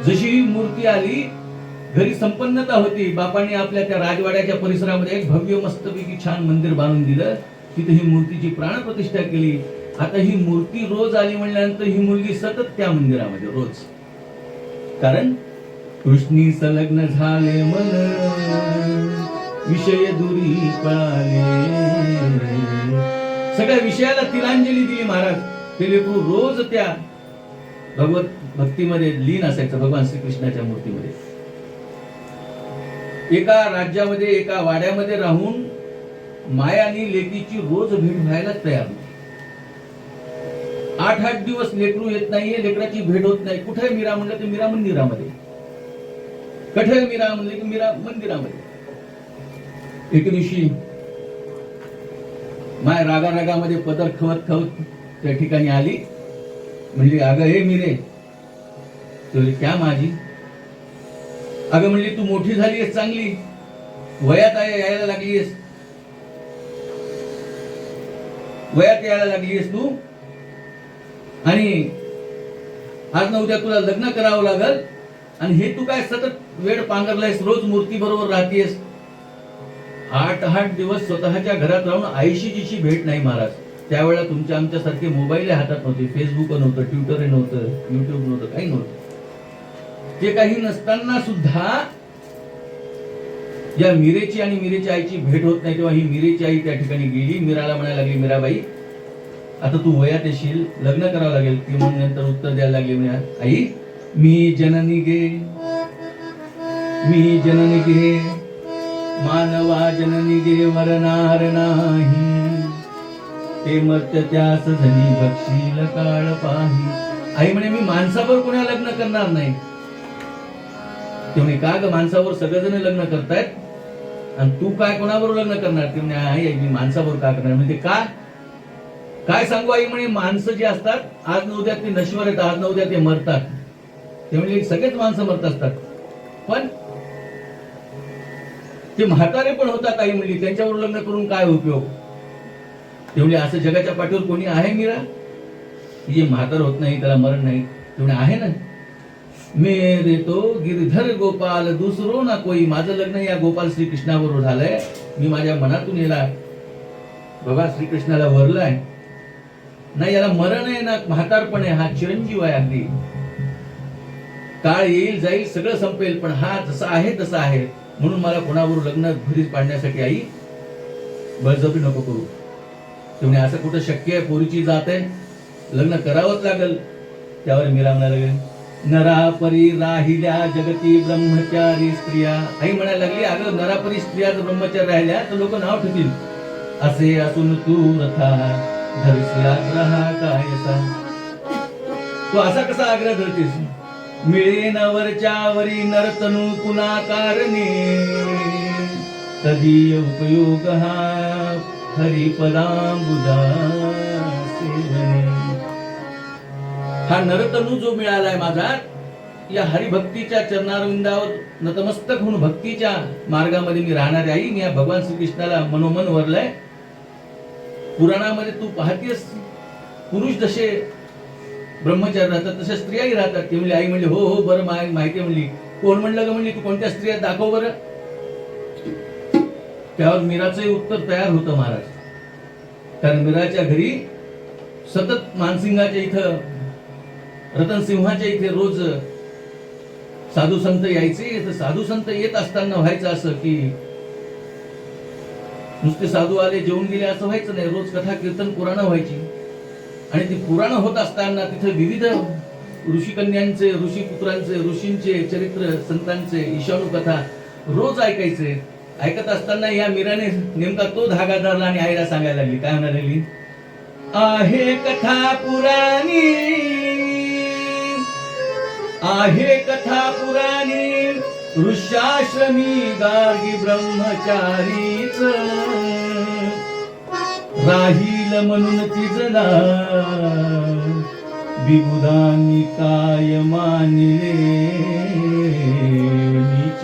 जशी मूर्ती आली घरी संपन्नता होती. बापाने आपल्या त्या राजवाड्याच्या परिसरामध्ये एक भव्य मस्तपैकी छान मंदिर बांधून दिलं. तिथे ही मूर्तीची प्राणप्रतिष्ठा केली. आता ही मूर्ती रोज आली म्हणल्यानंतर ही मुलगी सतत त्या मंदिरामध्ये रोज. कारण कृष्णी संलग्न झाले मन, विषय दुरी पळाले. सगळ्या विषयाला तिलांजली दिली महाराज. ते लेकरू रोज त्या भगवत भक्तीमध्ये लीन असायचं भगवान श्रीकृष्णाच्या मूर्तीमध्ये. एका राज्यामध्ये एका वाड्यामध्ये राहून माया आणि लेकीची रोज भेट व्हायला तयार होती. 8-8 दिवस लेकरू येत नाहीये, लेकराची भेट होत नाही. कुठे मीरा म्हणलं तर मीरा मंदिरामध्ये, कुठे मीरा म्हणले की मीरा मंदिरामध्ये. एक दिवशी माय रागारागामध्ये पदर खवत खवत त्या ठिकाणी आली. म्हणली अगं हे मीरे. तुझी क्या माझी. अगं म्हणली तू मोठी झालीयस, चांगली वयात यायला लागलीयस, वयात यायला लागलीयस तू, आणि आज न उद्या तुला लग्न करावं लागल. आणि हे तू काय सतत वेळ पांघरलायस, रोज मूर्ती बरोबर राहतेस. 8-8 दिवस स्वतःच्या घरात राहून आईशी जिशी भेट नाही महाराज. त्यावेळेला तुमच्या आमच्यासारखे मोबाईल हातात नव्हते, फेसबुक नव्हतं, ट्विटर नव्हतं, युट्यूब नव्हतं, काही नव्हतं. ते काही नसताना सुद्धा या मीरेची आणि मीरेच्या आईची भेट होत नाही, तेव्हा ही मीरेची आई त्या ठिकाणी गेली. मीराला म्हणायला लागली, मीराबाई आता तू वयात येशील, लग्न करावं लागेल. ती मग नंतर उत्तर द्यायला लागली, म्हणे आई मी जननी गे, मी जननी गे, मानवा जननी गे वरनार नाही, ते मर्त्य त्यास धनी बक्षील काळ पाही. आई म्हणे मी माणसावर कोणा लग्न करणार नाही. ते म्हणे का ग, माणसावर सगळेजण लग्न करतायत आणि तू काय कोणाबरोबर लग्न करणार? ते म्हणे आई मी माणसाबरोबर का करणार? म्हणजे का काय सांगू आई? म्हणे माणसं जी असतात आज न उद्या ते नश्वर आहेत, आज न उद्या ते मरतात. ते म्हणजे सगळेच माणसं मरत असतात, पण ते म्हातारे पण होतात आई म्हणली, त्यांच्यावर लग्न करून काय उपयोग? ते म्हणजे असं जगाच्या पाठीवर कोणी आहे मीरा जे म्हातार होत नाही, त्याला मरण नाही? ते म्हणजे आहे ना, मेरे तो गिरधर गोपाल दुसरो ना कोई. माझं लग्न या गोपाल श्रीकृष्णाबरोबर झालंय. मी माझ्या मनातून याला बाबा श्रीकृष्णाला वरलाय नाही, याला मरण आहे ना म्हातारपण आहे, हा चिरंजीव आहे. अगदी काळ येईल जाईल सगळं संपेल, पण हा जसा आहे तसा आहे. म्हणून मला कोणावर लग्न भरीत पाडण्यासाठी आई बळजबरी नको करू. तुम्ही असं कुठं शक्य आहे? पोरीची जात आहे, लग्न करावंच लागल. त्यावर मीरा म्हणायला लागली, नरापरी राहिल्या जगती ब्रह्मचारी स्त्रिया. आई म्हणायला लागली, अगं नरापरी स्त्रिया जर ब्रह्मचारी राहिल्या तर लोक नाव ठेवतील. असे असून तू रथा धरसी आग्रह कायसा. तू असा कसा आग्रह धरतीस? मिळे नवरच्या वरी नरतनु पुन्हा कारणे, तदीय उपयोग हा हरिपदांबुजा सेवने. हा नरतनु जो मिळालाय माझा, या हरिभक्तीच्या चरणारविंदावर नतमस्तक होऊन भक्तीच्या मार्गामध्ये मी राहणारी आई, मी या भगवान श्रीकृष्णाला मनोमन वरलंय. पुराणामध्ये तू पाहतेस पुरुष जसे ब्रह्मचारी राहतात तशा स्त्रियाही राहतात. ती म्हणली, आई म्हणली हो हो बरं माहिती आहे. म्हणली कोण म्हणलं ग? म्हणली तू कोणत्या स्त्रिया दाखव बरं. त्यावर मीराचंही उत्तर तयार होतं महाराज. कारण मीराच्या घरी सतत मानसिंगाच्या इथं रतनसिंहाच्या इथे रोज साधू संत यायचे. तर साधू संत येत असताना व्हायचं असं की नुसते साधू आले जेवून गेले असं व्हायचं नाही. रोज कथा कीर्तन पुराणं व्हायची. आणि ती पुराणं होत असताना तिथे विविध ऋषिकन्यांचे, ऋषीपुत्रांचे, ऋषींचे चरित्र, संतांचे ईशाणू कथा रोज ऐकायचे. ऐकत असताना या मीराने नेमका तो धागा धरला आणि आईला सांगायला लागली. काय म्हणायला लागली? आहे कथा पुराणी, आहे कथा पुराणी, ऋष्याश्रमी गार्गी ब्रह्मचारीच, राहील म्हणून तिजला बिबुदांनी काय मानिले नीच.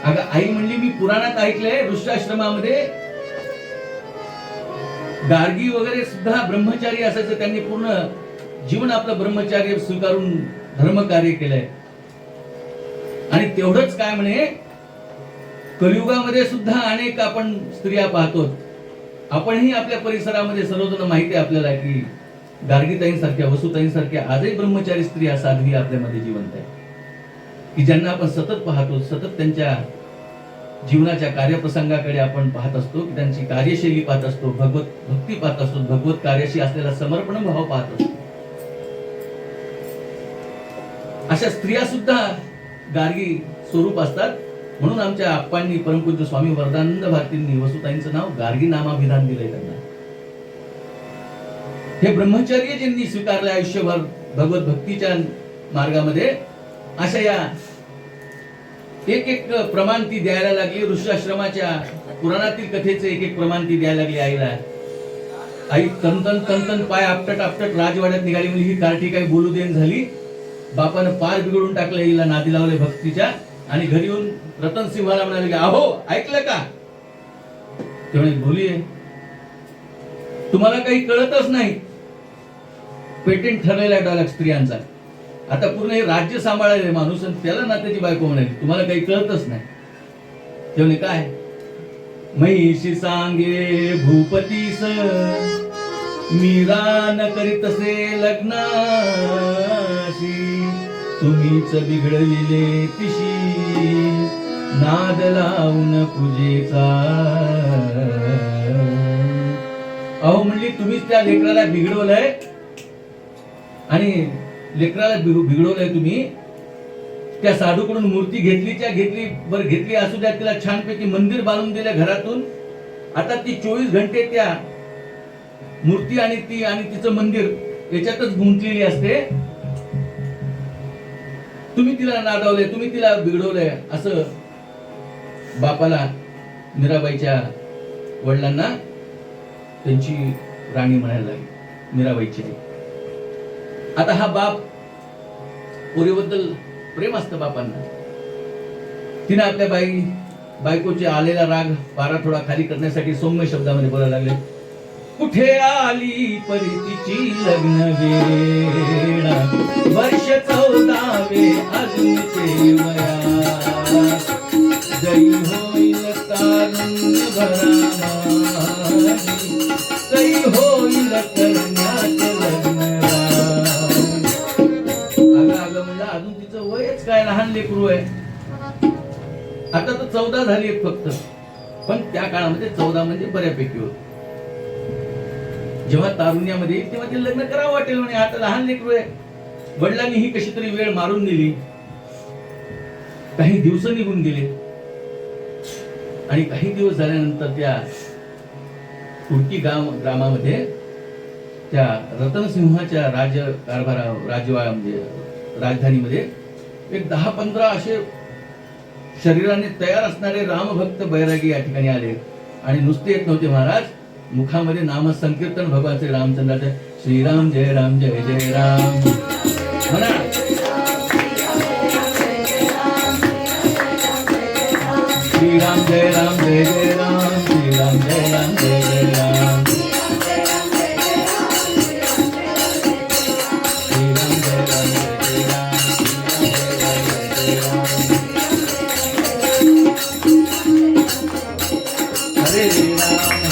अगं आई म्हणली मी पुराणात ऐकलंय ऋष्याश्रमामध्ये गार्गी वगैरे सुद्धा ब्रह्मचारी असायचं. त्यांनी पूर्ण जीवन आपलं ब्रह्मचार्य स्वीकारून धर्म कार्य केलंय. आणि तेवढंच काय म्हणे, कलियुगामध्ये सुद्धा अनेक आपण स्त्रिया पाहतो. आपणही आपल्या परिसरामध्ये सर्वजण माहिती आहे आपल्याला की गार्गीताईंसारख्या, वसुताईंसारख्या आजही ब्रह्मचारी स्त्रिया साध्वी आपल्यामध्ये जिवंत आहे, की ज्यांना आपण सतत पाहतो. सतत त्यांच्या जीवनाच्या कार्यप्रसंगाकडे आपण पाहत असतो, की त्यांची कार्यशैली पाहत असतो, भगवत भक्ती पाहत असतो, भगवत कार्याशी असलेला समर्पण भाव पाहत असतो. अशा स्त्रिया सुद्धा गार्गी स्वरूप असतात. म्हणून आमच्या आप्पांनी, परमपूज्य स्वामी वरदानंद भारतींनी वसुताईंचं नाव गार्गी नामाभिधान दिलंय त्यांना. हे ब्रह्मचर्य ज्यांनी स्वीकारलं आयुष्यभर भगवत भक्तीच्या मार्गामध्ये, अशा या एक एक प्रमाण ती द्यायला लागली. ऋष्याश्रमाच्या पुराणातील कथेचे एक एक प्रमाण ती द्यायला लागली आईला. आई तन पाय आपटत आपटत राजवाड्यात निघाली. म्हणजे ही कार्टी काही बोलू देण झाली. बापानं पार बिघडून टाकलं, हिला नादी लावले भक्तीच्या. आणि घरी येऊन रतनसिंहाला म्हणाले, अहो ऐकलं का? तेवढे बोलिये, तुम्हाला काही कळतच नाही. पेटेंट ठरलेला डायलॉग स्त्रियांचा. आता पूर्ण हे राज्य सांभाळायला माणूस आणि त्याला ना त्याची बायको म्हणाली तुम्हाला काही कळतच नाही. तेवढे काय, महिषी सांगे भूपतीस, मीरा न करीतसे लग्नाशी, तुम्हीच बिघडविले तिशी नाद लावून पूजेचा. अहो म्हणली तुम्हीच त्या लेकराला बिघडवलंय आणि लेकराला बिघडवलंय तुम्ही. त्या साधूकडून मूर्ती घेतली असू द्या, तिला छानपैकी मंदिर बांधून दिलं घरातून. आता ती 24 घंटे त्या मूर्ती आणि तिचं मंदिर याच्यातच गुंतलेली असते. तुम्ही तिला नादावलंय, तुम्ही तिला बिघडवलंय असं बापाला, मीराबाईच्या वडिलांना त्यांची राणी म्हणायला लागली, मीराबाईची आई. आता हा बाप, पोरीबद्दल प्रेम असतं बापांना. तिने आपल्या बायकोचे आलेला राग पारा थोडा खाली करण्यासाठी सौम्य शब्दामध्ये बोलायला लागले. कुठे आली परितीची लग्न वेळा, वर्ष 14वे अजूनचे वया. जई होईल तारुण्य भरा माझी, जई होईल करण्यात लग्न. अगं म्हणजे अजून तिचं वयच काय, लहान लेकरू आहे. आता तर 14 झाली एक फक्त, पण त्या काळामध्ये 14 म्हणजे बऱ्यापैकी होत. जेव्हा तारुण्यामध्ये येईल तेव्हा ते लग्न करावं वाटेल म्हणे. आता लहान लेकरू आहे. वडिलांनी ही कशी तरी वेळ मारून दिली. काही दिवस निघून गेले आणि काही दिवस झाल्यानंतर त्या कुडकी ग्रामामध्ये त्या रतनसिंहाच्या म्हणजे राजधानीमध्ये एक 10-15 असे शरीराने तयार असणारे रामभक्त बैरागी या ठिकाणी आले. आणि नुसते येत नव्हते महाराज, मुखामध्ये नाम संकीर्तन भगवान श्री रामचंद्राचे. श्रीराम जय राम जय जय राम म्हणा. श्रीराम जय राम जय जय राम, श्रीराम जय राम जय जय राम, श्रीराम जय राम जय जय राम, हरे राम हरे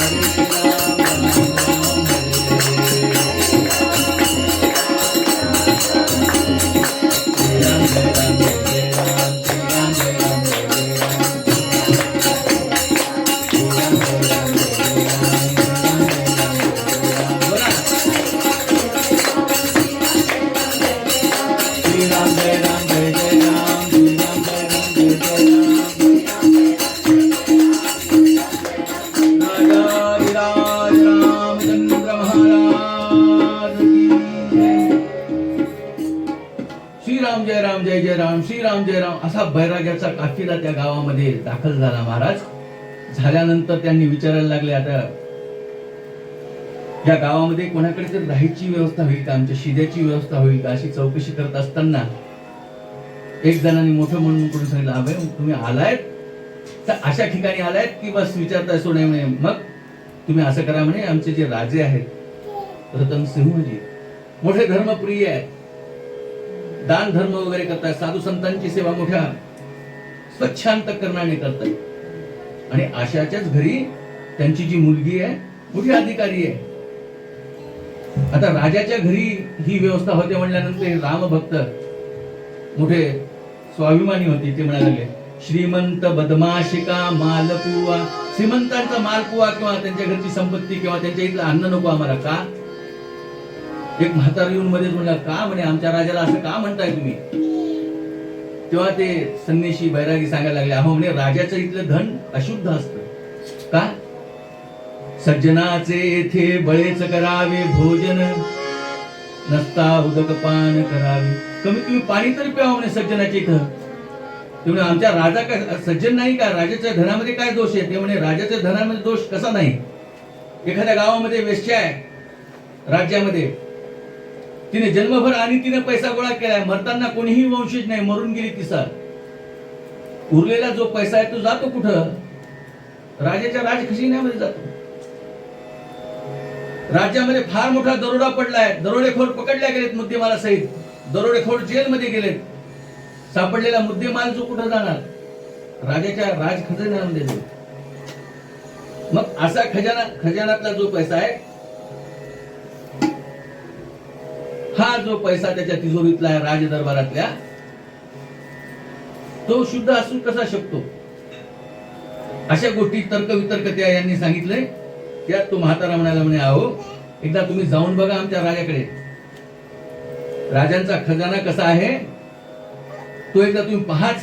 श्रीराम जय राम असा बैराग्याचा काफिला त्या गावामध्ये दाखल झाला महाराज. झाल्यानंतर त्यांनी विचारायला लागले, आता या गावामध्ये कोणाकडे तरी राहायची व्यवस्था होईल का, आमच्या शिद्याची व्यवस्था होईल का, अशी चौकशी करत असताना एक जणांनी मोठं म्हणून करून सांगितलं, अभय तुम्ही आलायत तर अशा ठिकाणी आलायत की बस विचारताय सोडे म्हणे. मग तुम्ही असं करा म्हणे, आमचे जे राजे आहेत रतनसिंहजी मोठे धर्मप्रिय आहेत, दान धर्म वगैरे करतायत, साधू संतांची सेवा मोठ्या स्वच्छांतकरणाने करतायत. आणि आशाच्याच घरी त्यांची जी मुलगी आहे मोठी अधिकारी आहे. आता राजाच्या घरी ही व्यवस्था होते म्हणल्यानंतर रामभक्त मोठे स्वाभिमानी होते. ते म्हणायला लागले, श्रीमंत बदमाशिका मालपुवा, श्रीमंतांचा मालपुवा किंवा त्यांच्या घरची संपत्ती किंवा त्यांच्या इथलं अन्न नको आम्हाला. का? एक म्हातारा येऊन मध्येच म्हणला, का म्हणे आमच्या राजाला असं का म्हणताय तुम्ही? तेव्हा ते संन्याशी बैरागी सांगायला लागले, अहो म्हणे राजाचं इथलं धन अशुद्ध असतं. का? सज्जनाचे येथे बळेच करावे भोजन, नसता उदक पान करावे. कमीत कमी पाणी तरी प्यावं म्हणे सज्जनाच्या इथं. ते म्हणे आमच्या राजा काय सज्जन नाही का? राजाच्या धनामध्ये काय दोष आहे? ते म्हणे राजाच्या धनामध्ये दोष कसा नाही? एखाद्या गावामध्ये वेश्या आहे राज्यामध्ये, तिने जन्मभर आणि तिने पैसा गोळा केलाय, मरताना कोणीही वंशज नाही, मरून गेली तिचा. उरलेला जो पैसा आहे तो जातो कुठं? राजाच्या राजखजिन्यामध्ये जातो. राज्यामध्ये फार मोठा दरोडा पडलाय, दरोडेखोर पकडल्या गेलेत मुद्देमाला सहित, दरोडेखोर जेलमध्ये गेलेत. सापडलेला मुद्देमाल जो कुठं जाणार? राजाच्या राजखजिन्यामध्ये जाईल. मग असा खजानातला जो पैसा आहे, हा जो पैसा त्याच्या तिजोरीतला आहे राजदरबारातल्या, तो शुद्ध असू कसा शकतो? अशा गोष्टी तर्क वितर्क त्या यांनी सांगितलंय. त्यात तो म्हातारा म्हणाला म्हणे, अहो एकदा तुम्ही जाऊन बघा आमच्या राजाकडे, राजांचा खजाना कसा आहे तो एकदा तुम्ही पहाच.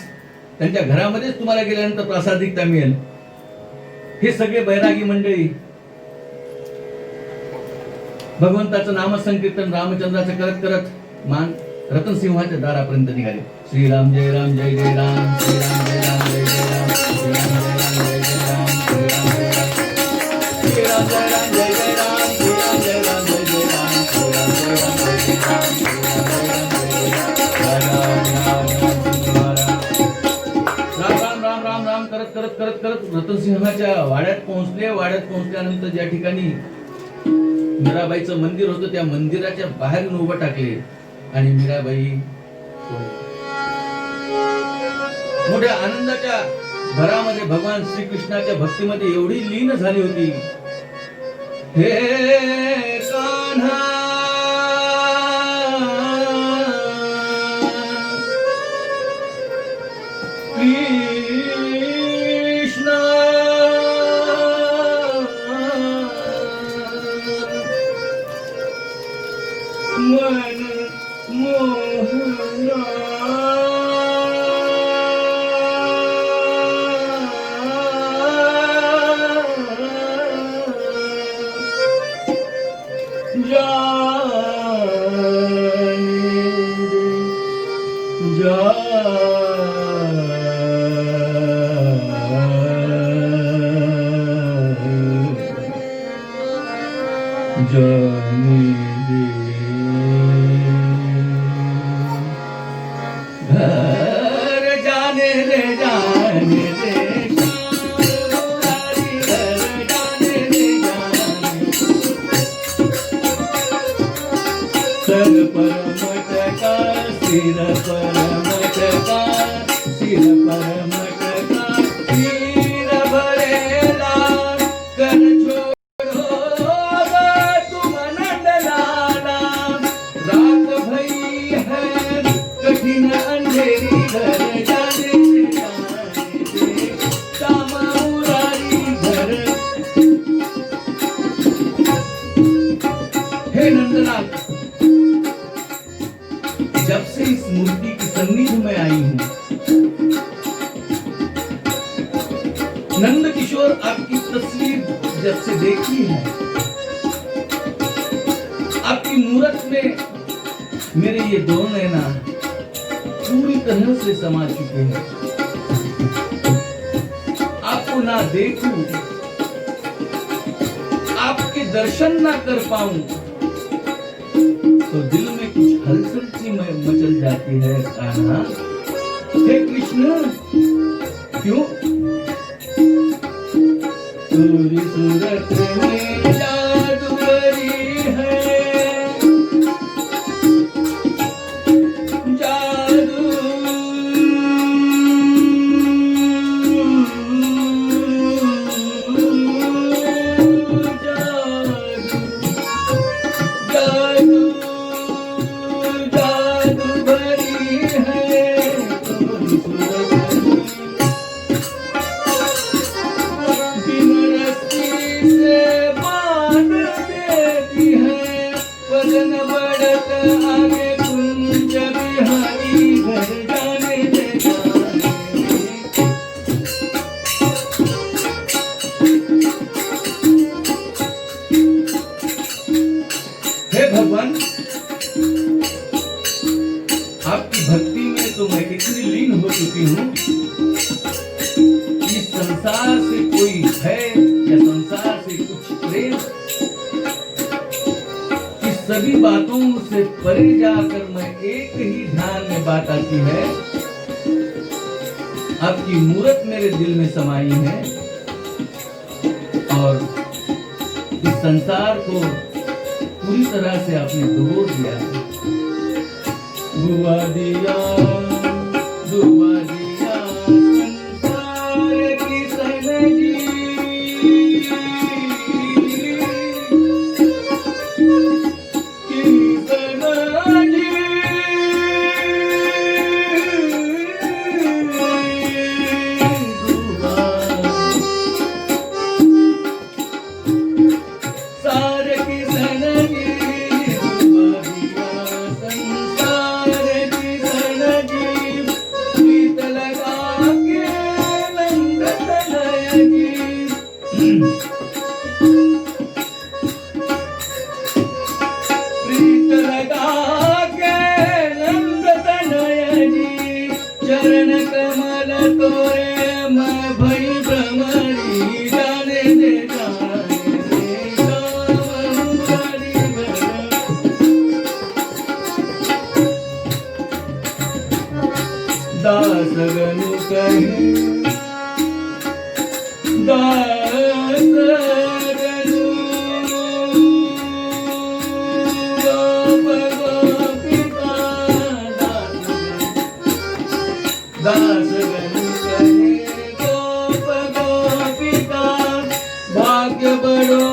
त्यांच्या घरामध्येच तुम्हाला गेल्यानंतर प्रासादिकता मिळेल. हे सगळे बैरागी मंडळी भगवंताचं नामसंकीर्तन रामचंद्राचं करत करत मान रतनसिंहाच्या दारापर्यंत निघाले. श्रीराम जय राम जय जय राम, श्रीराम जय राम जय जय राम, श्रीराम जय राम जय जय राम, श्रीराम जय राम, श्रीराम जय राम जय जय राम, श्रीराम जय राम जय जय राम, श्रीराम जय राम जय जय राम, श्रीराम जय राम जय जय राम, राम राम राम करत करत करत करत रतनसिंहाच्या वाड्यात पोहोचले. वाड्यात पोहोचल्यानंतर ज्या ठिकाणी मीराबाईचं मंदिर होतं त्या मंदिराच्या बाहेर उभं टाकले आणि मीराबाई मोठ्या आनंदाच्या भरामध्ये भगवान श्रीकृष्णाच्या भक्तीमध्ये एवढी लीन झाली होती. हे कान्हा मन मोहना जाने दे घर जाने दे जाने दे मुरारी घर जाने दे जाने सर पर मटका सिर पर मटका सिर पर मटका सिर भरेला कर जब से इस मूर्ति की सन्निधि में आई हूं, नंद किशोर आपकी तस्वीर जब से देखी है, आपकी मूरत में मेरे ये दो नैना पूरी तरह से समा चुके हैं. आपको ना देखूं, आपके दर्शन ना कर पाऊं तो दिल में कुछ हलचल सी मचल जाती है. कान्हा हे कृष्ण क्यों? तेरी सूरत में जादू भरी है, जादू भगवान आपकी भक्ति में तो मैं इतनी लीन हो चुकी हूँ कि संसार से कोई भय या संसार से कुछ प्रेम, इस सभी बातों से परे जाकर मैं एक ही ध्यान में बात आती है, आपकी मूरत मेरे दिल में समाई है और इस संसार को पूरी तरह से आपने डुबो दिया है. डुबा दिया संसार की सनगी, की सनगी दासगनु कहे दासगनु गोप गोपिका दासगनु कहे गोप गोपिका भाग्य बड़ो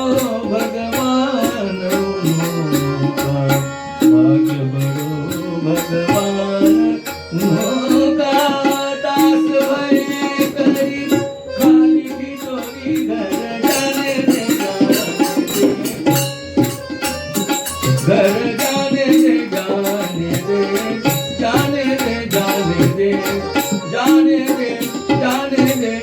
भगवान का भाग्य बड़ो भगवान का दास भई करी खाली भितोरी घर जाने दे घर जाने दे जाने दे जाने दे जाने दे जाने दे जाने दे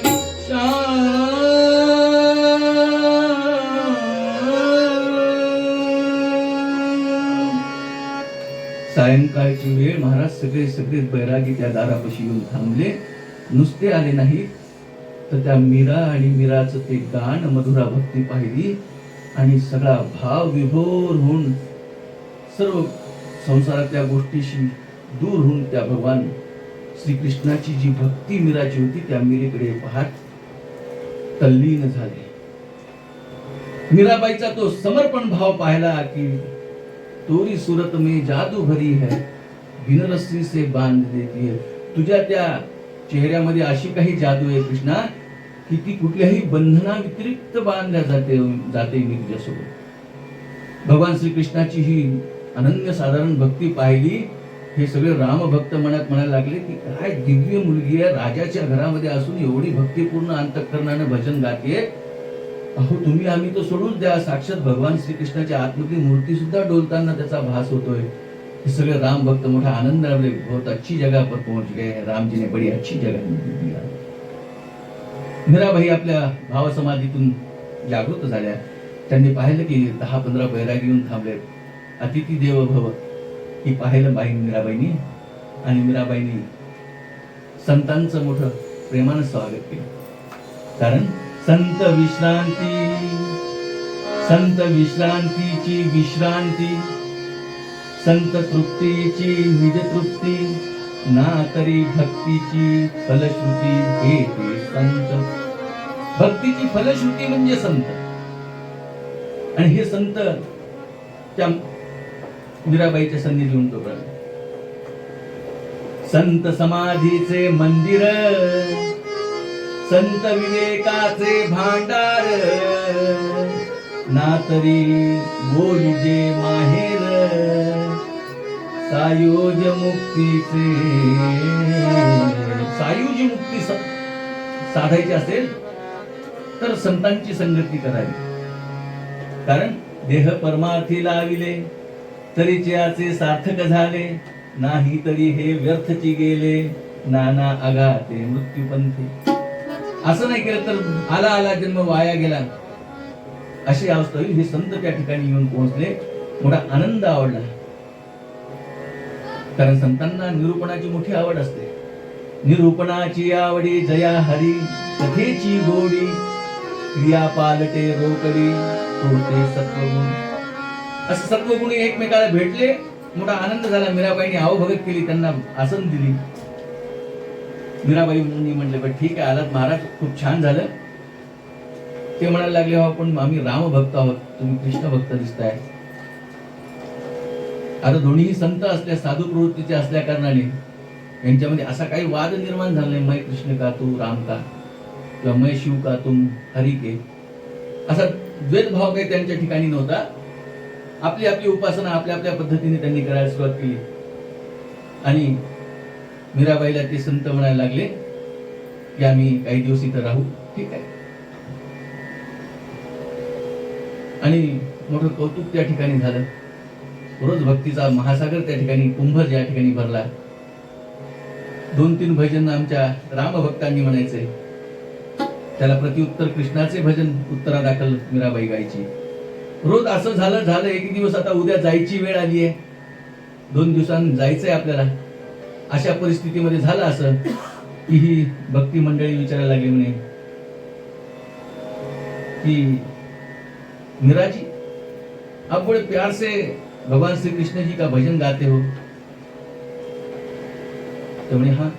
सायंकाळची वेळ महाराज सगळे बैरागी त्या दारापाशी येऊन थांबले. नुसते आले नाहीत तर त्या मीरा आणि मीराचं ते गाण मधुरा भक्ती पाहिली आणि सगळा भाव विभोर होऊन सर्व संसारातल्या गोष्टीशी दूर होऊन त्या भगवान श्रीकृष्णाची जी भक्ती मीराची होती त्या मीरेकडे पाहत तल्लीन झाले. मीराबाईचा तो समर्पण भाव पाहिला की तोरी सूरत में जादू भरी है बिन रस्सी से बांध देती है. तुझ्या त्या चेहऱ्यामध्ये अशी काही जादू आहे कृष्णा की ती कुठल्याही बंधना व्यतिरिक्त बांधल्या जाते मी तुझ्यासोबत. भगवान श्रीकृष्णाची ही अनन्य साधारण भक्ती पाहिली. हे सगळे रामभक्त मनात म्हणायला लागले की काय दिव्य मुलगी आहे, राजाच्या घरामध्ये असून एवढी भक्तीपूर्ण अंतःकरणाने भजन गाते. अहो तुम्ही आम्ही तो सोडून द्या, साक्षात भगवान श्रीकृष्णाच्या आतमधली मूर्ती सुद्धा डोलताना त्याचा भास होतोय. हे सगळे राम भक्त मोठा आनंद रहे, बहुत अच्छी जगह पर पहुंच गए, राम जी ने बड़ी अच्छी जगह दिया. मीराबाई आपल्या भावसमाधीतून जागृत झाल्या. त्यांनी पाहिलं की 10-15 बैरागी येऊन थांबले. अतिथी देव भव ही पाहिलं मीराबाईंनी आणि मीराबाईंनी संतांचं मोठं प्रेमानं स्वागत केलं. कारण संत विश्रांतीची विश्रांती, संत तृप्तीची निज तृप्ती, ना तरी भक्तीची फलश्रुती हे ते संत. भक्तीची फलश्रुती म्हणजे संत. आणि हे संत त्या मीराबाईच्या सन्निधी येऊन टोकले. संत समाधीचे मंदिर, संत विवेकाचे भांडार, ना तरी बोलिजे माहेर, सायुज मुक्तीचे. सायुज मुक्ती साधायची असेल तर संतांची संगती करावी. कारण देह परमार्थी लाविले तरी याचे सार्थक झाले, नाही तरी हे व्यर्थची गेले, नाना अघाते मृत्यूपंथी. असं नाही केलं तर आला जन्म वाया गेला अशी अवस्था होईल. हे संत त्या ठिकाणी येऊन पोहोचले. मोठा आनंद आवडला. कारण संतांना निरूपणाची मोठी आवड असते. निरूपणाची आवडी जया हरी, कथेची गोडी, क्रिया पालटे रोकडी, तोडते सत्वगुण. असं सत्वगुण एकमेकाला भेटले. मोठा आनंद झाला. मीराबाईंनी आवभगत केली, त्यांना आसन दिली. मीराबाई म्हणले पण ठीक आहे आलात महाराज, खूप छान झालं. ते म्हणायला लागले हो पण आम्ही रामभक्त आहोत, तुम्ही कृष्ण भक्त दिसताय. आता दोन्ही संत असल्या, साधू प्रवृत्तीचे असल्या कारणाने यांच्यामध्ये असा काही वाद निर्माण झाला नाही. मैं कृष्ण का तू राम का, किंवा मैं शिव का तुम हरी के, असा द्वैतभाव काही त्यांच्या ठिकाणी नव्हता. आपली आपली उपासना आपल्या आपल्या पद्धतीने त्यांनी करायला सुरुवात केली. आणि मीराबाईला ते संत म्हणायला लागले की आम्ही काही दिवस इथं राहू. ठीक आहे. आणि मोठं कौतुक त्या ठिकाणी झालं. रोज भक्तीचा महासागर त्या ठिकाणी, कुंभ या ठिकाणी भरला. 2-3 भजन आमच्या रामभक्तांनी म्हणायचे. त्याला प्रत्युत्तर कृष्णाचे भजन उत्तरादाखल मीराबाई गायची. रोज असं झालं. एक दिवस आता उद्या जायची वेळ आली आहे, 2 दिवसांनी जायचंय आपल्याला. अशा परिस्थितीमध्ये झालं असं की ही भक्ती मंडळी विचारायला लागली म्हणे की मीरा जी आप बड़े प्यार से भगवान श्री कृष्ण जी का भजन गाते हो. तो म्हणे हाँ.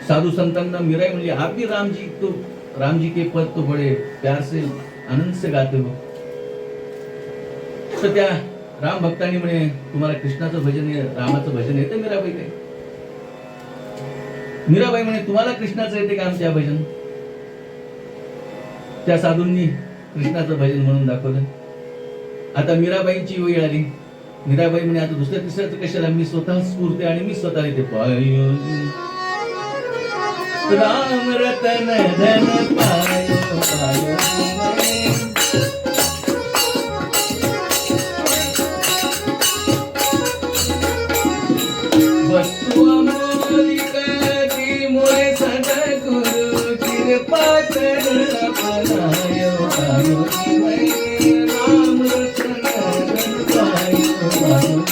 साधु संतांना मीराई म्हणली, आप भी राम जी के पद तो बड़े प्यार से आनंद से गाते हो. तर त्या राम भक्तांनी म्हणे, तुम्हाला कृष्णाचं भजन रामाचं भजन येतं मीराबाई? काय मीराबाई म्हणे, तुम्हाला कृष्णाचं येते का आमच्या भजन? त्या साधूंनी कृष्णाचं भजन म्हणून दाखवलं. आता मीराबाईंची वेळ आली. मीराबाई म्हणे, आता दुसऱ्या तिसऱ्याचं कशाला, मी स्वतः स्फूर्ती आणि मी स्वतः येते. पायो राम रतन धन पायो पायो वस्तु अमोलिक दी मोरे सद्गुरु कृपा कर अपनायो पायो राम रतन धन पायो पायो.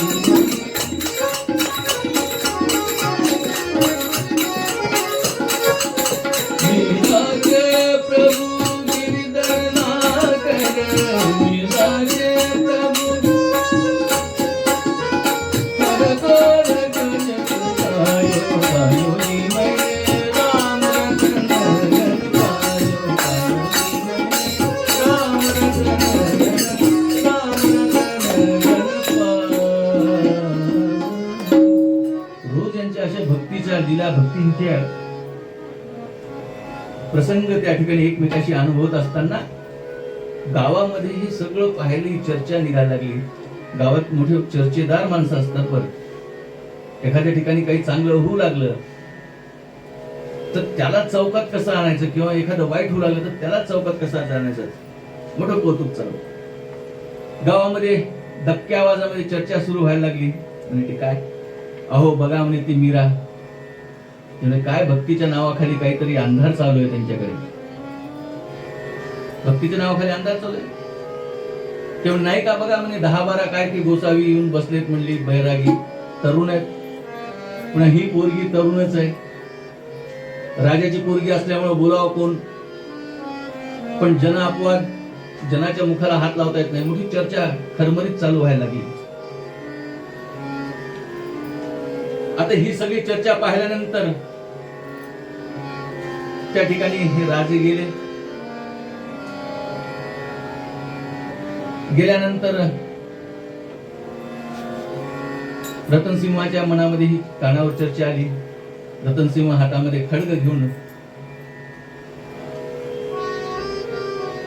दिला भक्तींच्या प्रसंग त्या ठिकाणी एकमेकाशी अनुभवत असताना गावामध्ये हे सगळं पाहिली चर्चा निघायला लागली. गावात मोठे चर्चेदार माणसं असतात. पण एखाद्या ठिकाणी काही चांगलं होऊ लागलं तर त्याला चौकात कसं आणायचं, किंवा एखादं वाईट होऊ लागलं तर त्याला चौकात कसं आणायचं, मोठं कौतुक चालू. गावामध्ये दबक्या आवाजामध्ये चर्चा सुरू व्हायला लागली. म्हणजे काय, अहो बघा म्हणे ती मीरा, काय भक्तीच्या नावाखाली काहीतरी अंधार चालू आहे त्यांच्याकडे. भक्तीच्या नावाखाली अंधार चालू आहे तेव्हा नाही का, बघा म्हणे 10-12 काय ती गोसावी येऊन बसलेत म्हणली, बैरागी तरुण आहेत. पुन्हा ही पोरगी तरुणच आहे. राजाची पोरगी असल्यामुळे बोलावं कोण, पण जन अपवाद, जनाच्या मुखाला हात लावता येत नाही. मोठी चर्चा खरमरीत चालू व्हायला लागली. आता ही सगळी चर्चा पाहिल्यानंतर त्या ठिकाणी हे राजे गेल्यानंतर रतनसिंहाच्या मनामध्ये ही कानावर चर्चा आली. रतनसिंह हातामध्ये खड्ग घेऊन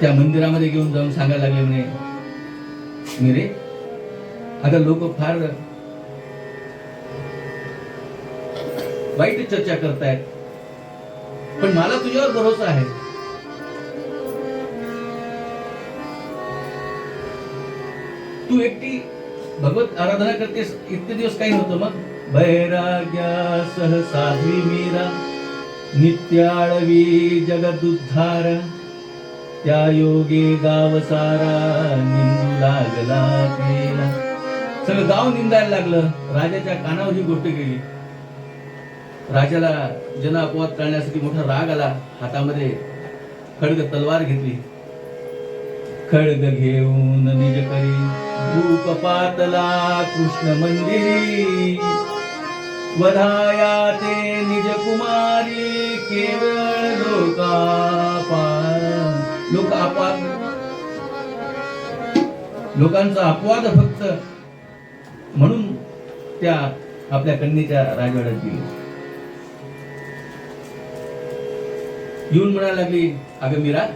त्या मंदिरामध्ये घेऊन जाऊन सांगायला लागले म्हणे, मीरे अगं लोक फार वाईट चर्चा करतायत, पण मला तुझ्यावर भरोसा आहे. तू एकटी भगवत आराधना करतेस, इतके दिवस काही नव्हतं. मग वैराग्यासह साध्वी मीरा नित्याळवी जगदुद्धार, त्या योगे गाव सारा निंदू लागला तिला. सगळं गाव निंदायला लागलं. राजाच्या कानावर ही गोष्ट गेली. राजाला जन अपवाद टाळण्यासाठी मोठा राग आला. हातामध्ये खड्ग तलवार घेतली. खड्ग घेऊन निज करी धूप पातला कृष्ण मंदिरी, वधाया ते निज कुमारी केवळ लोकांचा अपवाद फक्त म्हणून त्या आपल्या कन्येच्या राजवाड्यात गेली. येऊन म्हणायला लागली, अगं मीरा,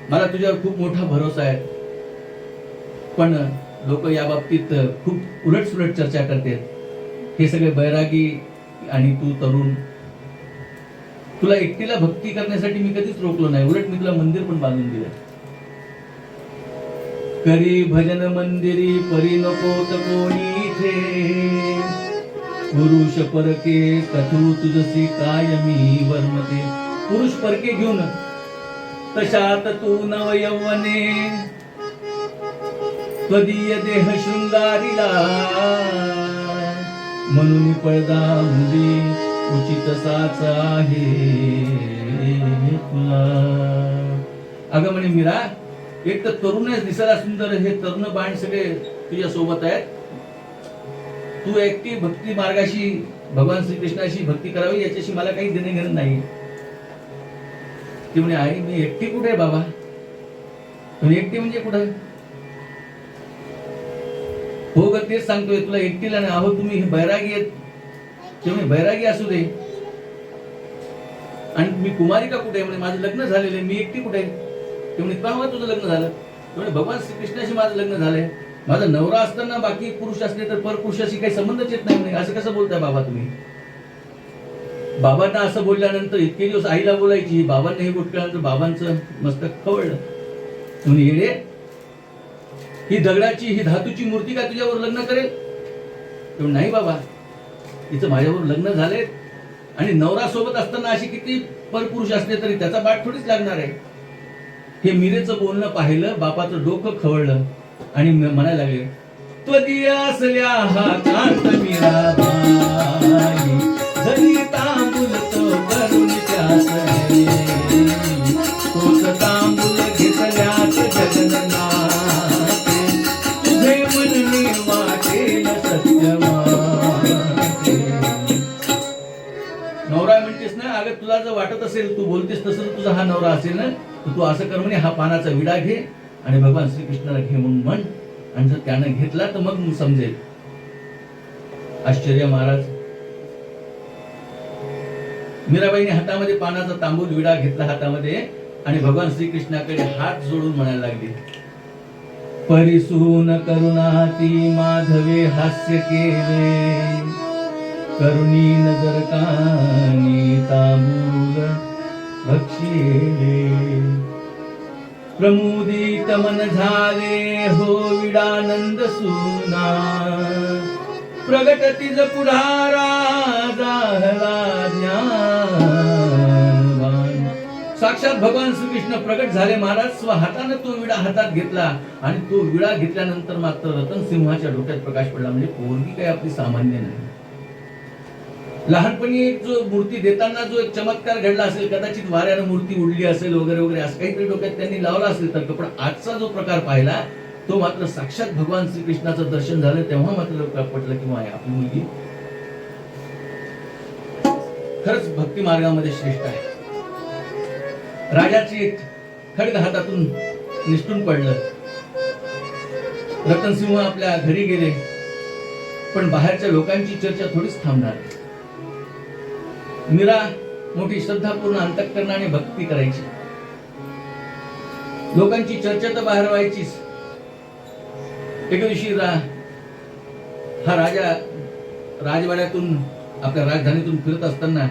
मला तुझ्यावर खूप मोठा भरोसा आहे, पण लोक या बाबतीत खूप उलटसुलट चर्चा करतात. हे सगळे बैरागी आणि तू तरुण, तुला एकटीला भक्ती करण्यासाठी मी कधीच रोखलो नाही. उलट मी तुला मंदिर पण बांधून दिलं. करी भजन मंदिरी परी नकोत कोणी इथे, पुरुष परके कथू तुझसी कायमी वर्मते. पुरुष परके घेऊन तशात तू नव यौवने, त्वदीय देह शृंगारीला, म्हणून पडदा मुली उचित साच आहे तुला. अगं म्हणे मीरा, एक तर तरुण आहेस, दिसायला सुंदर, हे तरुण बाण सगळे तुझ्या सोबत आहेत. तू एकटी भक्ती मार्गाशी भगवान श्रीकृष्णाशी भक्ती करावी याच्याशी मला काही देणे घेणं नाही. ती म्हणे आई मी एकटी कुठे आहे बाबा? तुम्ही एकटी म्हणजे कुठं? हो ग तेच सांगतोय तुला एकटीला नाही. अहो तुम्ही बैरागी आहेत. तुम्ही बैरागी असू दे आणि मी कुमारी का कुठे? म्हणजे माझं लग्न झालेलं आहे, मी एकटी कुठे? ते म्हणे का तुझं लग्न झालं? म्हणजे भगवान श्रीकृष्णाशी माझं लग्न झालंय. माझा नवरा असताना बाकी पुरुष असले तर परपुरुषाशी काही संबंधच येत नाही म्हणे. असं कसं बोलताय बाबा तुम्ही? बाबांना असं बोलल्यानंतर इतके दिवस आईला बोलायची, बाबांना हे गोष्ट बाबांचं मस्तक खवळलं. तुम्ही येडे, ही दगडाची ही धातूची मूर्ती का तुझ्यावर लग्न करेल? नाही बाबा, हिचं माझ्यावर लग्न झाले आणि नवरा सोबत असताना अशी किती परपुरुष असले तरी त्याचा बाट थोडीच लागणार आहे. हे मीरेचं बोलणं पाहिलं, बापाचं डोकं खवळलं आणि म्हणायला लागले, त्वदीय असल्या हातात मीराबाई, धनी तांबूल तो करून त्यासले, तोच तांबूल घेतल्यात जगन्नाथे, तुझे म्हणणे वाटेल सत्यवाटे. नवरा म्हणतेस ना, अगं तुला जर वाटत असेल, तू बोलतेस तसं तुझा हा नवरा असेल ना, तर तू असं कर म्हणे, हा पानाचा विडा घे आणि भगवान श्रीकृष्णाला घे म्हणून म्हण. आणि जर त्यानं घेतला तर मग समजेल. आश्चर्य महाराज. मीराबाईने हातामध्ये पानाचा तांबूल विडा घेतला हातामध्ये आणि भगवान श्रीकृष्णाकडे हात जोडून म्हणायला लागली, परिसून करुणाती माधवे हास्य केले, करुणी नजर कानी तांबूल भक्षिले, प्रमुदित मन झाले हो विडानंद सुना, प्रगट तिज पुढारा जाहला ज्ञानवान. साक्षात भगवान श्रीकृष्ण प्रगट झाले महाराज. स्वहाताने तो विडा हातात घेतला आणि तो विडा घेतल्यानंतर मात्र रतन सिंहाच्या डोक्यात प्रकाश पडला. म्हणजे पोरगी काही आपली सामान्य नाही. लहानपणी एक जो मूर्ती देताना जो एक चमत्कार घडला असेल, कदाचित वाऱ्यानं मूर्ती उडली असेल वगैरे वगैरे, असं काहीतरी डोक्यात त्यांनी लावला असेल तर. पण आजचा जो प्रकार पाहिला तो मात्र साक्षात भगवान श्रीकृष्णाचं दर्शन झालं तेव्हा मात्र लोकांना पटलं की आपली मुलगी खरंच भक्ती मार्गामध्ये श्रेष्ठ आहे. राजाची एक खड्ग हातातून निसटून पडलं. रतनसिंह आपल्या घरी गेले, पण बाहेरच्या लोकांची चर्चा थोडीच थांबणार. मीरा मोठी श्रद्धापूर्ण अंतःकरणाने भक्ती करायची. लोकांची चर्चा तर बाहेर व्हायचीच. एके दिवशी हा राजा राजवाड्यातून आपल्या राजधानीतून फिरत असताना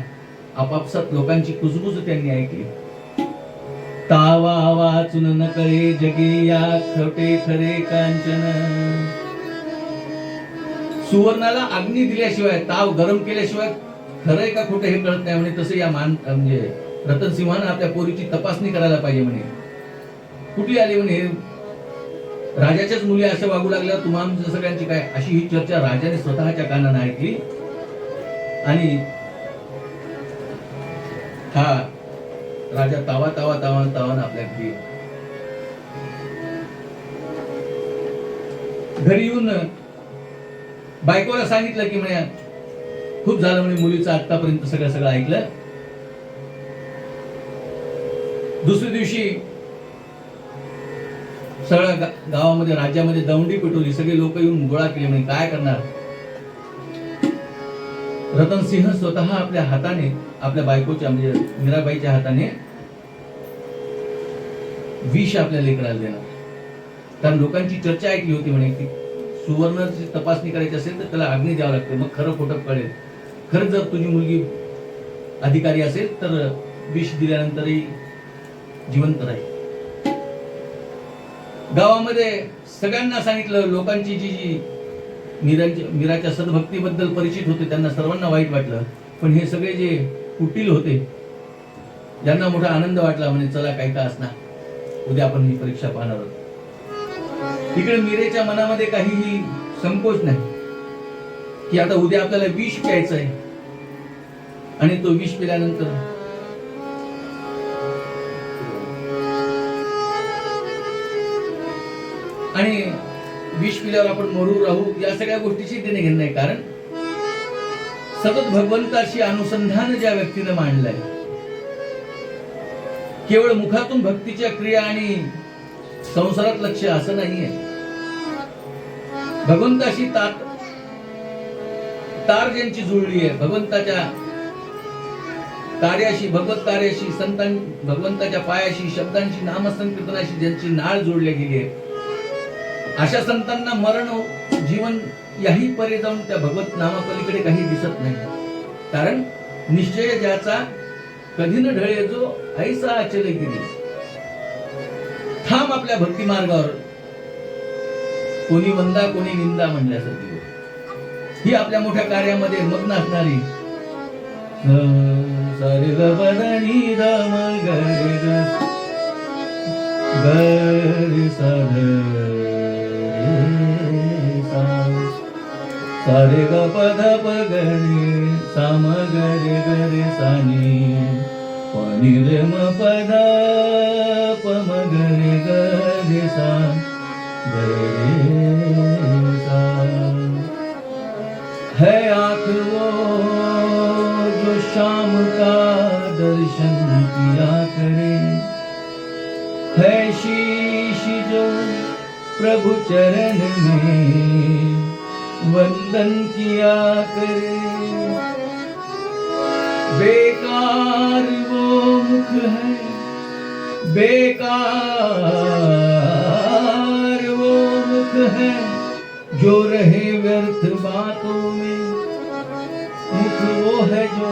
आपापसात लोकांची कुजबुज त्यांनी ऐकली. तावा वाचून न कळे जगे या खोटे खरे कांचन, सुवर्णाला अग्नी दिल्याशिवाय, ताव गरम केल्याशिवाय खरंय का खोटं हे कळत नाही म्हणे. तसं या म्हणजे रतनसिंहानं आपल्या पोरीची तपासणी करायला पाहिजे म्हणे. कुठली आली म्हणे, राजाच्याच मुली अशा वागू लागल्या, तुम्हाला सगळ्यांची काय, अशी ही चर्चा राजाने स्वतःच्या कानाने ऐकली. आणि हा राजा तावा तावा तावा तावानं आपल्या घरी येऊन बायकोला सांगितलं की म्हणे खूप झालं म्हणे, मुलीचं आतापर्यंत सगळं ऐकलं. दुसऱ्या दिवशी सगळ्या गावामध्ये राज्यामध्ये दौंडी पेटवली. सगळे लोक येऊन गोळा केले. म्हणे काय करणार. रतनसिंह स्वतः आपल्या हाताने आपल्या बायकोच्या म्हणजे मीराबाईच्या हाताने विष आपल्या लेकराला देणार. कारण लोकांची चर्चा ऐकली होती म्हणे की सुवर्णाची तपासणी करायची असेल तर त्याला अग्नी द्यावं लागते, मग खरं खोटं कळेल. खरं जर तुझी मुलगी अधिकारी असेल तर विष दिल्यानंतरही जिवंत राहील. गावामध्ये सगळ्यांना सांगितलं. लोकांची जी मीराच्या सद्भक्तीबद्दल परिचित होते त्यांना सर्वांना वाईट वाटलं. पण हे सगळे जे कुटील होते ज्यांना मोठा आनंद वाटला, म्हणे चला काही का असणार, उद्या आपण ही परीक्षा पाहणार आहोत. इकडे मीरेच्या मनामध्ये काहीही संकोच नाही की आता उद्या आपल्याला विष प्यायचं आहे. आणि तो विष पिल्यानंतर आणि विष पिल्यावर आपण मरू राहू या सगळ्या गोष्टीची देणे घेणं नाही. कारण सतत भगवंताशी अनुसंधान ज्या व्यक्तीने मांडलंय, केवळ मुखातून भक्तीच्या क्रिया आणि संसारात लक्ष असं नाहीये. भगवंताशी तार ज्यांची जुळली आहे, भगवंताच्या कार्याशी, भगवत कार्याशी, भगवंताच्या पायाशी, शब्दांशी, नामसंकीर्तनाशी ज्यांची नाळ जोडली गेली आहे, अशा संतांना मरण जीवन याही परे जाऊन त्या भगवत नामापलीकडे काही दिसत नाही. कारण निश्चय ज्याचा कधी न ढळे जो ऐसा अचल गिरी, ठाम आपल्या भक्ती मार्गावर, कोणी वंदा कोणी निंदा म्हणल्यासारखी ही आपल्या मोठ्या कार्यामध्ये मग्न असणारी सारे गबनी राम गरे गरे सारे ग पद पगरे साम गरे गरे सानी पानी रे म पद पम गरे गरे सा गरे सा. है आँख वो जो शाम का दर्शन किया करे, है शीश जो प्रभु चरण में वंदन किया करे. बेकार वो मुख है, बेकार वो मुख है जो रहे व्यर्थ बातों में. मुख वो है जो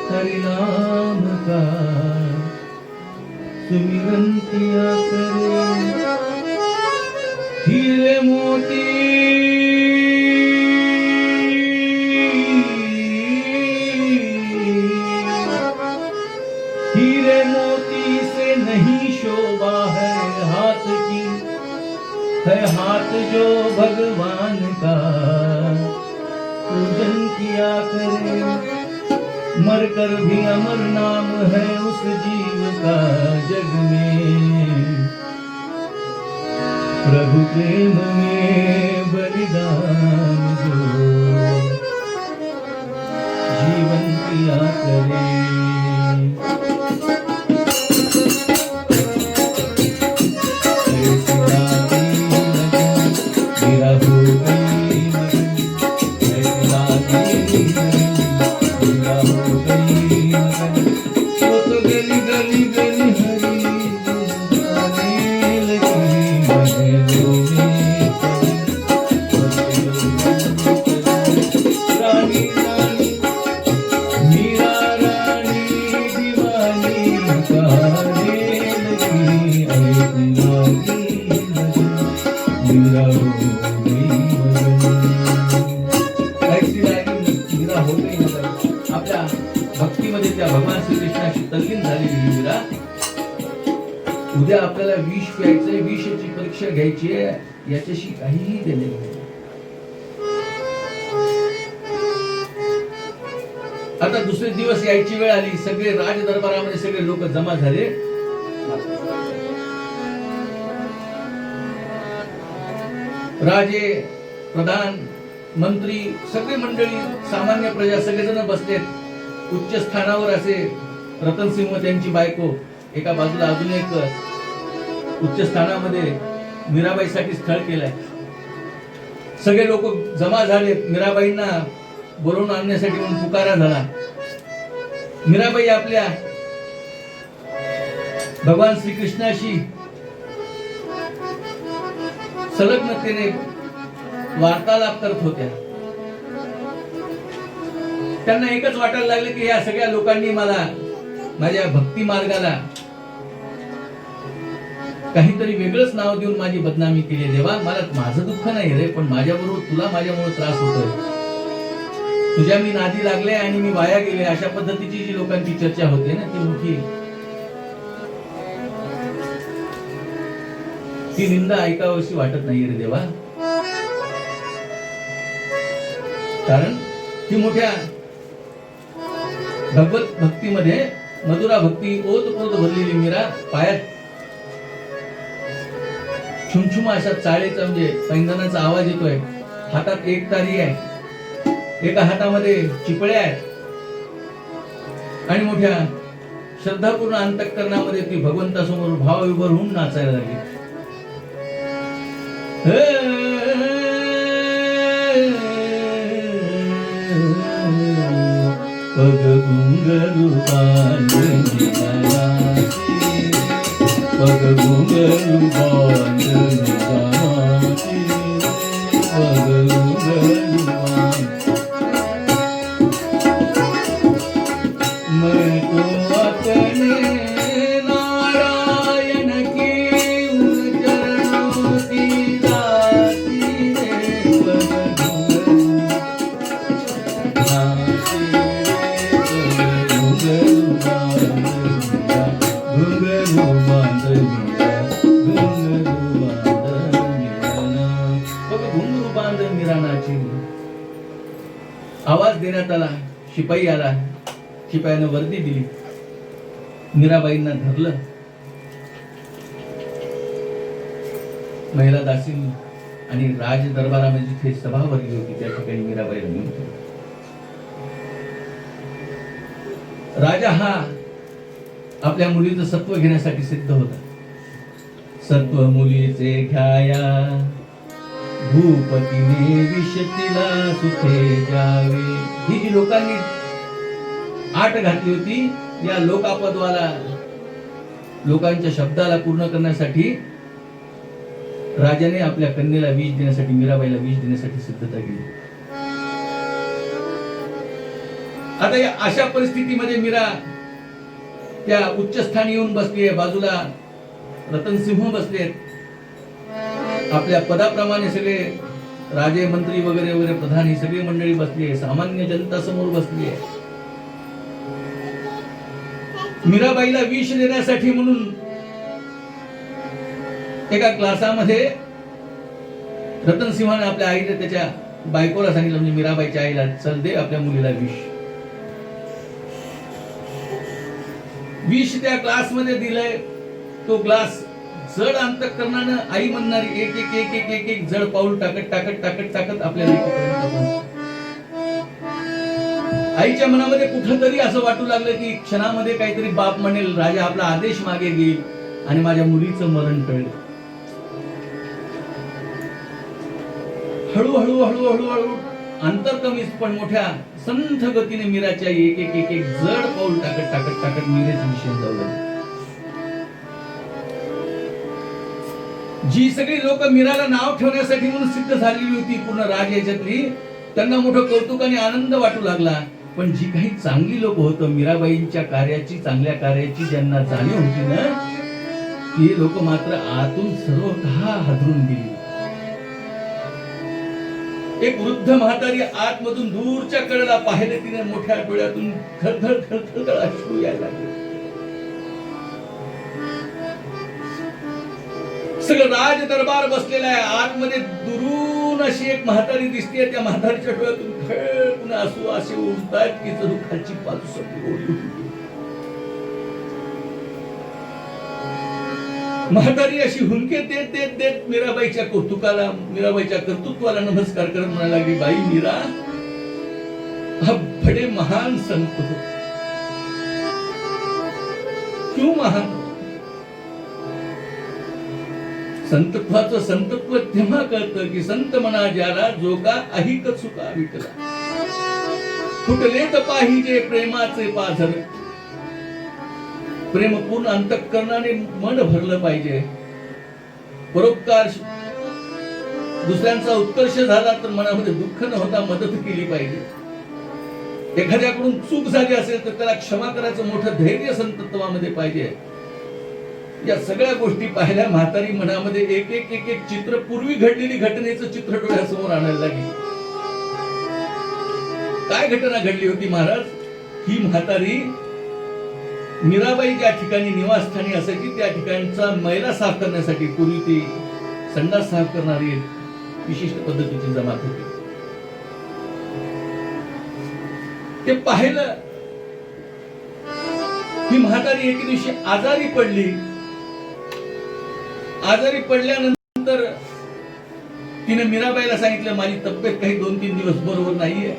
हरि नाम का सुमिरन किया करे. हीरे मोती हीरे मोती से नहीं शोभा है हाथ की, है हाथ जो भगवान का पूजन किया करे. मरकर भी अमर नाम है उस जीव का जग में, प्रभु प्रेम में बलिदान जो जीवन किया करे. आपल्या भक्तीमध्ये त्या भगवान श्रीकृष्णाशी तल्लीन झालेली ही मीरा उद्या आपल्याला विष प्यायचंय, विषाची परीक्षा घ्यायची आहे, याच्याशी काहीही देणे नाही. आता दुसरे दिवस यायची वेळ आली, सगळे राज दरबारामध्ये सगळे लोक जमा झाले. राजे, प्रधान, मंत्री, सगळे मंडळी, सामान्य प्रजा सगळेजण बसलेत. उच्च स्थानावर असे रतनसिंह त्यांची बायको, एका बाजूला अजून एक उच्च स्थानामध्ये मीराबाईसाठी स्थळ केलंय. सगळे लोक जमा झाले. मीराबाईंना बोलवून आणण्यासाठी म्हणून पुकारा झाला. मीराबाई आपल्या भगवान श्रीकृष्णाशी संलग्नतेने वार्तालाप करत होत्या. त्यांना एकच वाटायला लागले की या सगळ्या लोकांनी मला, माझ्या भक्ती मार्गाला काहीतरी वेगळंच नाव देऊन माझी बदनामी केली. देवा, मला माझं दुःख नाही रे, पण माझ्याबरोबर तुला माझ्यामुळे त्रास होतोय. तुझ्या मी नादी लागले आणि मी वाया गेले, अशा पद्धतीची जी लोकांची चर्चा होते ना, ती मोठी, ती निंदा ऐकावीशी वाटत नाहीये रे देवा. कारण ती मोठ्या भगवत भक्तीमध्ये, मधुरा भक्ती ओतप्रोत भरलेली मीरा पायात छुमछुमा अशा चाळीचा म्हणजे पैंजणाचा आवाज येतोय. हातात एक तारी आहे. एका हातामध्ये चिपळ्या आहेत आणि मोठ्या श्रद्धापूर्ण अंतःकरणामध्ये ती भगवंतासमोर भावविभोर होऊन नाचायला लागली. पग घुंगरू बांधणी गावाची, पग घुंगरू बांधणी गावाची, पग घुंगरू मैं तो अपने नारायण की उन चरणों की दासी रे, पग घुंगरू नाची रे, पग घुंगरू बांधनिया, पग घुंगरू बांधनिया नाची. आवाज देण्यात आला, शिपाई आला, शिपायानं वर्दी दिली, मीराबाईंना धरलं. महिला दासींनी आणि राज दरबारामध्ये जिथे सभा भरली होती त्या ठिकाणी मीराबाईला नेऊन ठेवलं. राजा हा आपल्या मुलीचं सत्व घेण्यासाठी सिद्ध होता. सत्व मुलीचे घ्याया भूपतीने विष तिला सुखे जावे. ही जी लोकांनी आट घातली होती, या लोकापदवाला लोकांच्या शब्दाला पूर्ण करण्यासाठी राजाने आपल्या कन्येला विष देण्यासाठी, मीराबाईला विष देण्यासाठी सिद्धता केली. आता या अशा परिस्थितीमध्ये मीरा त्या उच्चस्थानी येऊन बसली आहे. बाजूला रतनसिंह बसले, आपल्या पदाप्रमाणे सगळे राजे मंत्री वगैरे वगैरे प्रधान ही सगळी मंडळी बसली आहे. सामान्य जनता समोर बसली आहे. मीराबाईला विष देण्यासाठी म्हणून एका क्लासामध्ये रतनसिंहाने आपल्या आईला, त्याच्या बायकोला सांगितलं, म्हणजे मीराबाईच्या आईला, चल दे आपल्या मुलीला विष. विष त्या ग्लासमध्ये दिलंय. तो ग्लास जड अंतःकरणानं आई म्हणणारी एक एक एक एक एक एक जड पाऊल टाकत टाकत टाकत टाकत आपल्या लेकीपर्यंत पोहोचतो. आईच्या मनामध्ये कुठंतरी असं वाटू लागलं की क्षणामध्ये काहीतरी बाप म्हणेल, राजा आपला आदेश मागे घेईल आणि माझ्या मुलीचं मरण टळेल. हळूहळू हळूहळू हळू अंतर कमीच पण मोठ्या संथ गतीने मीराच्या एक एक एक एक जड पाऊल टाकत टाकत टाकत मीरेचं विषय जाऊ लागले. जी सगळी लोक मीराला नाव ठेवण्यासाठी म्हणून सिद्ध झालेली होती पूर्ण राज याच्यातली, त्यांना मोठं कौतुक आणि आनंद वाटू लागला. पण जी काही चांगली लोक होतं, मीराबाईंच्या कार्याची, चांगल्या कार्याची ज्यांना जाणीव होती ना, ती लोक मात्र आतून सर्वतः हादरून गेली. एक वृद्ध म्हातारी आतमधून दूरच्या कडेला पाहिले, तिने मोठ्या डोळ्यातून खळखळ खळखळ अश्रू यायला लागले. सगळं राज दरबार बसलेला आहे. आतमध्ये दुरून अशी एक म्हातारी दिसते. त्या म्हातारीच्या डोळ्यातून खळखळ आसू असे उडतात की जणू खालची बाजू सगळी ओली. म्हातारी अशी हुंके देत देत देत मीराबाईच्या कौतुकाला, मीराबाईच्या कर्तृत्वाला नमस्कार करत म्हणायला लागली, बाई मीरा, आप बड़े महान संत हो. क्यों महान हो? संतत्वाचं संतत्व तेव्हा कळतं की संत म्हणा ज्याला, जो का अहिक चुका विकला. फुटले तर पाहिजे प्रेमाचे पाझर. प्रेमपूर्ण अंतःकरणाने मन भरलं पाहिजे. परोपकार, दुसऱ्यांचा उत्कर्ष झाला तर मनामध्ये दुःख न होता मदत केली पाहिजे. एखाद्याकडून चूक झाली असेल तर त्याला क्षमा करायचं मोठं धैर्य संतत्वामध्ये पाहिजे. या सगळ्या गोष्टी पाहिल्या म्हातारी मनामध्ये एक एक एक एक चित्र, पूर्वी घडलेली घटनेचं चित्र डोळ्यासमोर आणायला लागली. काय घटना घडली होती महाराज? ही म्हातारी मीराबाई ज्या ठिकाणी निवासस्थानी असायची त्या ठिकाणचा मैला साफ करण्यासाठी, पूर्वी ती संडास साफ करणारी एक विशिष्ट पद्धतीची जमात होती. ते पाहिलं. ही म्हातारी एके दिवशी आजारी पडली. आजारी पडल्यानंतर तिने मीराबाईला सांगितलं, माझी तब्येत काही 2-3 दिवस बरोबर नाहीये,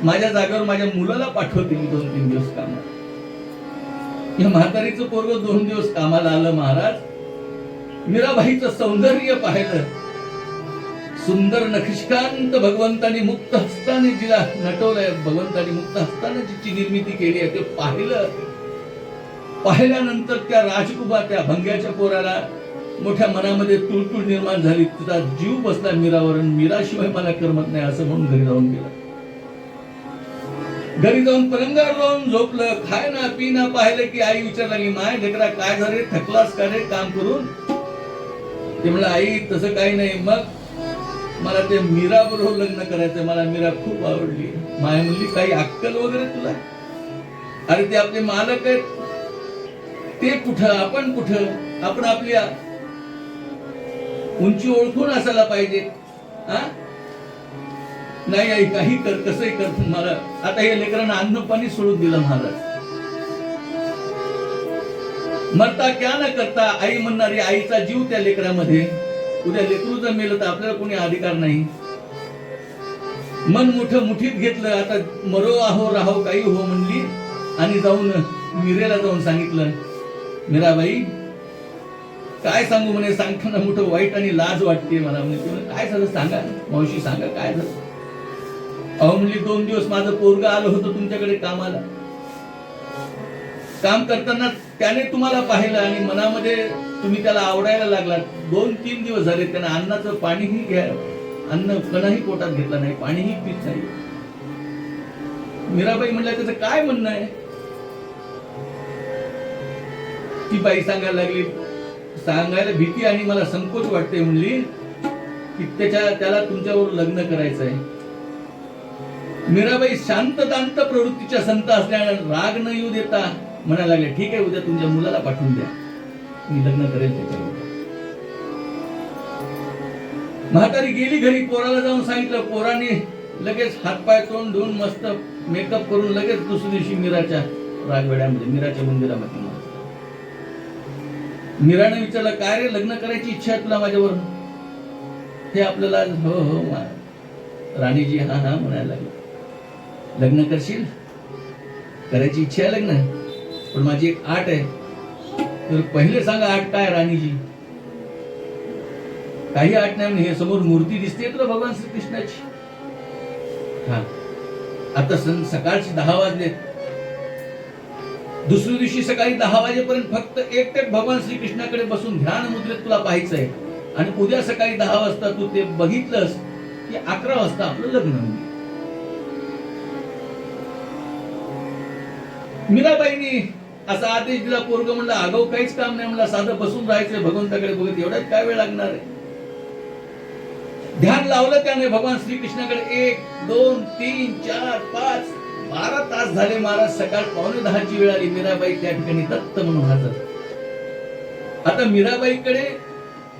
माझ्या जागेवर माझ्या मुलाला पाठवते मी 2-3 दिवस कामाला. या म्हातारीचं पोरग 2 दिवस कामाला आलं महाराज. मीराबाईचं सौंदर्य पाहिलं. सुंदर नक्षकांत भगवंतानी मुक्त हस्ताने जिला नटवलंय, भगवंतानी मुक्त हस्ताने जिची निर्मिती केली आहे ते पाहिलं. पाहिल्यानंतर त्या राजकुबा त्या भंग्याच्या पोराला मोठ्या मनामध्ये तुळतुळ निर्माण झाली. तिचा जीव बसला मीरावर. मीराशिवाय मला करमत नाही असं म्हणून घरी जाऊन गेला. घरी जाऊन पलंगावर जाऊन झोपलं. खाय ना पी ना पाहिलं की आई विचार लागली, माय लेकरा काय झाले, थकलास का रे काम करून? ते म्हणलं आई तसं काही नाही, मग मला ते मीरा बरोबर लग्न करायचं, मला मीरा खूप आवडली. माय म्हणली काही अक्कल वगैरे तुला? अरे ते आपले मालक आहेत, ते कुठं आपण कुठं? आपण आपल्या उंची ओळखून असायला पाहिजे. हा नाही आई काही कर, कसंही कर, मला आता हे लेकरांना अन्न पाणी सोडून दिलं महाराज. मरता क्या न करता आई म्हणणारी, आईचा जीव त्या लेकरामध्ये. उद्या लेकरू जर मेलं तर आपल्याला कोणी अधिकार नाही. मन मोठं मुठीत घेतलं. आता मरो आहो राहो काही हो म्हणली आणि जाऊन मीरेला जाऊन सांगितलं, मीराबाई काय सांगू म्हणे, सांगताना मोठं वाईट आणि लाज वाटते मला. म्हणजे काय झालं सांगा मावशी, सांगा काय झालं. अहो म्हणली 2 दिवस माझं पोरग आलं होतं तुमच्याकडे कामाला. काम करताना त्याने तुम्हाला पाहिलं आणि मनामध्ये तुम्ही त्याला आवडायला लागलात. 2-3 दिवस झाले त्यानं अन्नाचं पाणीही घ्या, अन्न कणही पोटात घेतलं नाही, पाणीही पित नाही. मीराबाई म्हणल्या त्याचं काय म्हणणं आहे? ती बाई सांगायला लागली, सांगायला भीती आणि मला संकोच वाटते म्हणली की त्याला तुमच्यावर लग्न करायचं आहे. मीराबाई शांततांत प्रवृत्तीच्या संत असल्याने राग न येऊ देता म्हणायला लागले, ठीक आहे उद्या तुमच्या मुलाला पाठवून द्या, मी लग्न करेल त्याच्यावर. म्हातारी गेली घरी. पोराला जाऊन सांगितलं. पोराने लगेच हातपाय तोंड धुवून मस्त मेकअप करून लगेच दुसऱ्या दिवशी मीराच्या राजवाड्यामध्ये, मीराच्या मंदिरामध्ये. मीराने विचारलं, काय रे लग्न करायची इच्छा आहे तुला माझ्यावर? हे आपल्याला हो हो राणीजी हा हा म्हणायला लागले. लग्न करशील? करायची इच्छा आहे लग्न, पण माझी एक आट आहे. तर पहिले सांगा आट काय राणीजी? काही आट नाही म्हणे. हे समोर मूर्ती दिसते तुला भगवान श्रीकृष्णाची. हा आता सकाळची 10 वाजले. दुसऱ्या दिवशी सकाळी 10 वाजेपर्यंत फक्त एकटेच भगवान श्रीकृष्णाकडे बसून ध्यान मुद्रेत तुला पाहायचंय. आणि उद्या सकाळी 10 वाजता तू ते बघितलंस की 11 वाजता आपलं लग्न होईल. मीराबाईंनी असा आदेश दिला. पोरग म्हणलं आगाऊ काहीच काम नाही, म्हणलं साधं बसून राहायचंय भगवंताकडे बघत, एवढ्याच काय वेळ लागणार आहे. ध्यान लावलं त्याने भगवान श्रीकृष्णाकडे. 1, 2, 3, 4, 5, 12 तास झाले महाराज. सकाळ 9:45ची वेळ आली. मीराबाई त्या ठिकाणी दत्त म्हणून हजर. आता मीराबाईकडे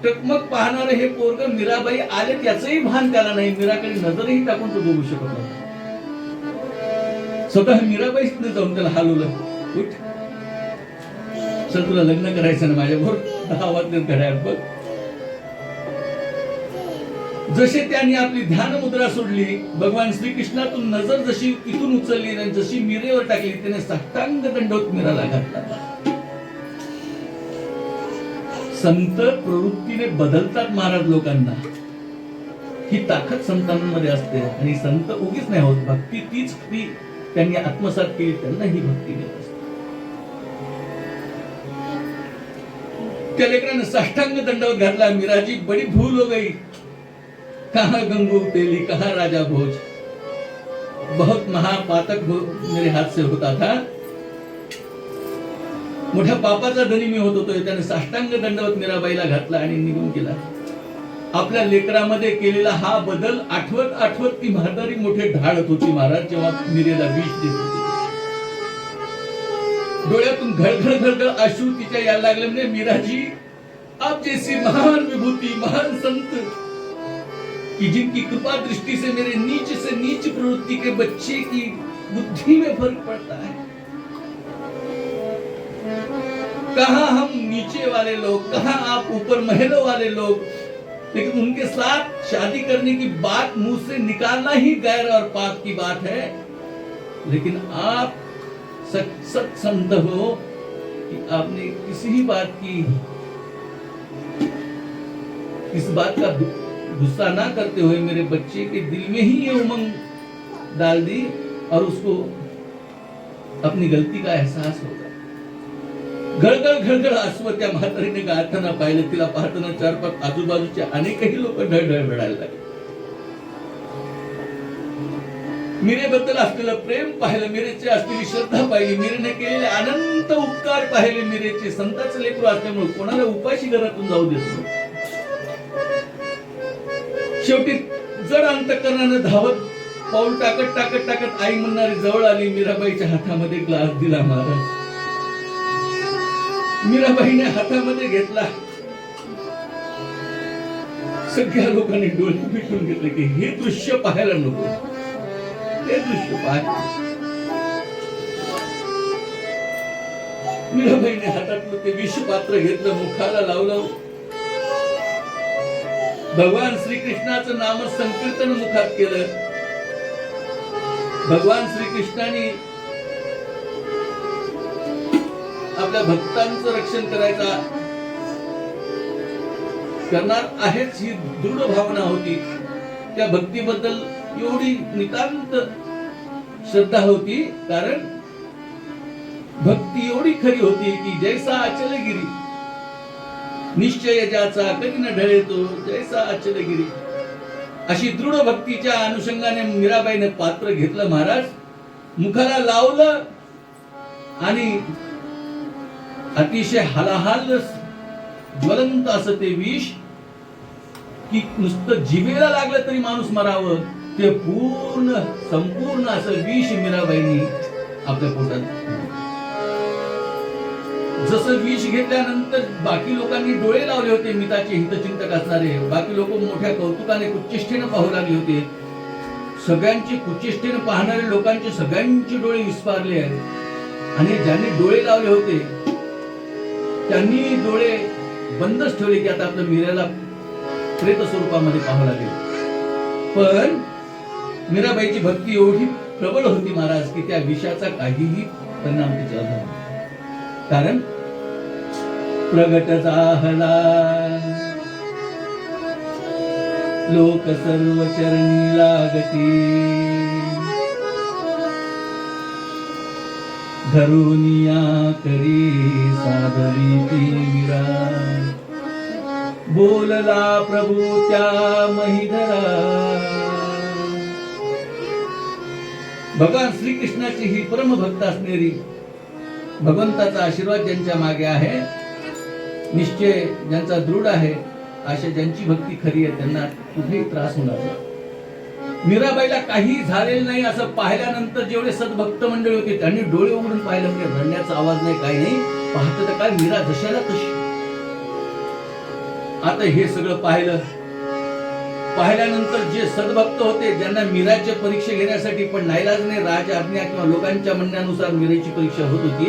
टकमक पाहणारे हे पोरग मीराबाई आले त्याचंही भान त्याला नाही. मीराकडे नजरही टाकून तो बघू शकत नाही. स्वतः मीराबाईच जाऊन त्याला हलवलं. उठ चल, तुला लग्न करायचं ना माझ्याबरोबर. 10 वाजले घड्याळ बघ. जसे त्यांनी आपली ध्यान मुद्रा सोडली, भगवान श्रीकृष्णातून नजर जशी इथून उचलली आणि जशी मीरेवर टाकली, त्याने साष्टांग दंडवत मीराला घातला. संत प्रवृत्तीने बदलतात महाराज लोकांना. ही ताकद संतांमध्ये असते आणि संत उगीच नाही होत. भक्ती तीच ती त्यांनी आत्मसात केली, त्यांना ही भक्ती मिळत असते. त्या लेकराने साष्टांग दंडवत घातला. मीराजी बड़ी भूल हो गई, कहां गंगू तेली कहां राजा भोज, बहुत महापातक मेरे हाथ से होता था. मोठ्या पापाचा धनी मी होत होतो. त्याने साष्टांग दंडवत मीराबाईला घातला आणि निघून गेला. आपल्या लेकरामध्ये केलेला हा बदल आठवत आठवत ती म्हातारी मोठे ढाळत होती महाराज. जेव्हा मीरेला विष देत होती, डोळ्यातून घळघळ घळघळ अश्रू तिच्या यायला लागले. म्हणजे मीराजी, आप जैसी महान विभूति, महान संत कि जिनकी कृपा दृष्टि से मेरे नीच से नीच प्रवृत्ति के बच्चे की बुद्धि में फर्क पड़ता है. कहां हम नीचे वाले लोग, कहां आप ऊपर महलों वाले लोग, लेकिन उनके साथ शादी करने की बात मुंह से निकालना ही गैर और पाप की बात है. लेकिन आप सत संत हो कि आपने किसी ही बात की, इस बात का गुस्सा ना करते हुए मेरे बच्चे के दिल में ही ये उमंग डाल दी और उसको अपनी गलती का एहसास होगा. घळघळ घळघळ अश्व त्या म्हातारीने गाताना पाहिलं. तिला पाहताना चार पाच आजूबाजूचे अनेकही लोक ढळढळ रडायला लागले. मीरेबद्दल असलेलं प्रेम पाहिलं, मीरेची असलेली श्रद्धा पाहिली, मीरेने केलेले अनंत उपकार पाहिले. मीरेचे संतांचं लेकरू असल्यामुळे कोणाला उपाशी घरातून जाऊ देत नव्हते. शेवटी जड अंतकरणानं धावत पाऊल टाकत टाकत टाकत आई म्हणणारी जवळ आली. मीराबाईच्या हातामध्ये ग्लास दिला महाराज. मीराबाईने हातामध्ये घेतला. सगळ्या लोकांनी डोळे मिटून घेतले की हे दृश्य पाहायला नको, ते दृश्य पाहायला. मीराबाईने हातातलं ते विष पात्र घेतलं, मुखाला लावलं. भगवान श्रीकृष्णाचं नाम संकीर्तन मुखात केलं. भगवान श्रीकृष्णाने आपल्या भक्तांचं रक्षण करणार आहेच ही दृढ भावना होती. त्या भक्तीबद्दल एवढी नितांत श्रद्धा होती, कारण भक्ती एवढी खरी होती की जैसा अचलगिरी निश्चय ज्याचा कधी न ढळे तो जैसा अचलगिरी. अशी दृढ भक्तीच्या अनुषंगाने मीराबाईने पात्र घेतलं महाराज, मुखाला लावलं आणि अतिशय हलाहल ज्वलंत असं ते विष की नुसतं जिभेला लागलं तरी माणूस मरावं, ते पूर्ण संपूर्ण असं विष मीराबाईंनी आपल्या पोटात. जसं विष घेतल्यानंतर बाकी लोकांनी डोळे लावले होते, मिताचे हितचिंतक असणारे बाकी लोक मोठ्या कौतुकाने कुच्चेष्टेने पाहू लागले होते. सगळ्यांची कुच्चेष्टेने पाहणारे लोकांचे सगळ्यांचे डोळे विस्पारले आहेत आणि ज्यांनी डोळे लावले होते त्यांनी डोळे बंदच ठेवले की आता आपल्या मीराला प्रेत स्वरूपामध्ये पाहावं लागेल. पण मीराबाईची भक्ती एवढी प्रबळ होती महाराज की त्या विषाचा काहीही परिणाम तिच्यावर झाला. कारण प्रगट झाला लोक सर्व चरणी लागती, धरुनिया करी सादरी ती मीरा, बोलला प्रभू त्या महिधरा. भगवान श्रीकृष्णाची ही परमभक्त असणारी, भगवंताचा आशीर्वाद ज्यांच्या मागे आहे, निश्चय ज्यांचा दृढ आहे, अशा ज्यांची भक्ती खरी आहे त्यांना कुठेही त्रास होणार नाही. मीराबाईला काही झालेलं नाही असं पाहिल्यानंतर जेवढे सद्भक्त मंडळी होते त्यांनी डोळे उघडून पाहिलं, म्हणजे रडण्याचा आवाज नाही, काही नाही, पाहत तर काय मीरा जशाला तशी. आता हे सगळं पाहिल्यानंतर जे सद्भक्त होते ज्यांना मीराच्या परीक्षा घेण्यासाठी पण नाईलाजाने राज आज्ञा किंवा लोकांच्या म्हणण्यानुसार मीराची परीक्षा होत होती,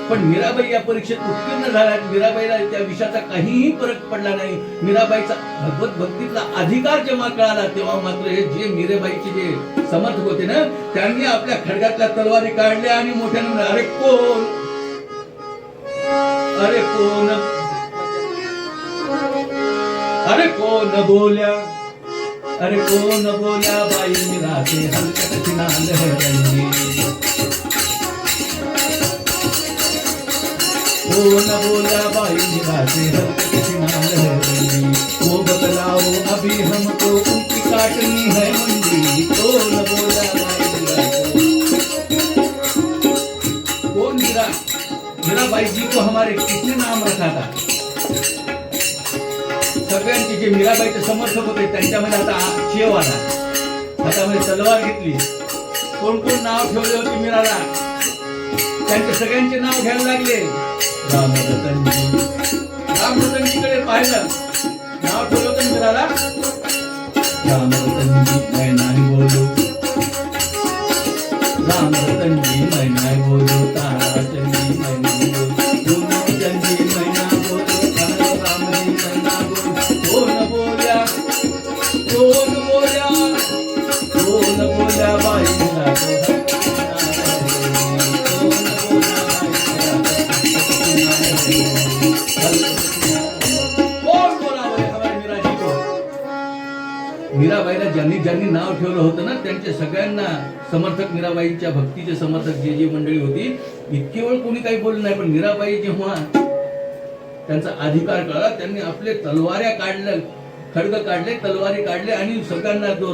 पण मीराबाई या परीक्षेत उत्तीर्ण झाल्या. मीराबाईला त्या विषयाचा काहीही फरक पडला नाही. मीराबाईचा भगवत भक्तीतला अधिकार जेव्हा कळाला तेव्हा मात्र हे जे मीराबाईचे जे समर्थक होते ना त्यांनी आपल्या खड्गातल्या तलवारी काढल्या आणि मोठ्याने म्हणाले, अरे कोण बोल्या, अरे कोण बोल्या बाई मीराचे हलकत नांद है. कोण बोला बाई मीराचे हलकत नांद है. वो बतलाओ अभी हमको उनकी काटनी है मंडी. कोण बोला बाई मीरा, कौन मीराबाई जी को हमारे किसने नाम रखा था. सगळ्यांचे जे मीराबाईचे समर्थक होते त्यांच्यामध्ये आता शेव आला, हातामध्ये तलवार घेतली. कोण कोण नाव ठेवले होते मीराला त्यांचे सगळ्यांचे नाव घ्यायला लागले. रामरतनजीकडे पाहिलं, नाव ठेवलं होतं मीराला, रामरतनजी मैं नाही बोलू, रामरतनजी मैं नाही बोलू, ताराचंदी मैं नाही बोलू, गुणचंदी मैं नाही बोलू, रामजी मैं नाही बोलू. कोण बोल्या, कोण बोल्या, कोण बोल्या बाई मीरा. मीराबाईला ज्यांनी ज्यांनी नाव ठेवलं होतं ना त्यांच्या सगळ्यांना समर्थक, मीराबाईंच्या भक्तीचे समर्थक जे जे मंडळी होती, इतके वेळ कोणी काही बोललं नाही. पण मीराबाई जेव्हा त्यांचा अधिकार कळला, त्यांनी आपले तलवाऱ्या काढल्या, खड्ग काढले, तलवारी काढले आणि सगळ्यांना जो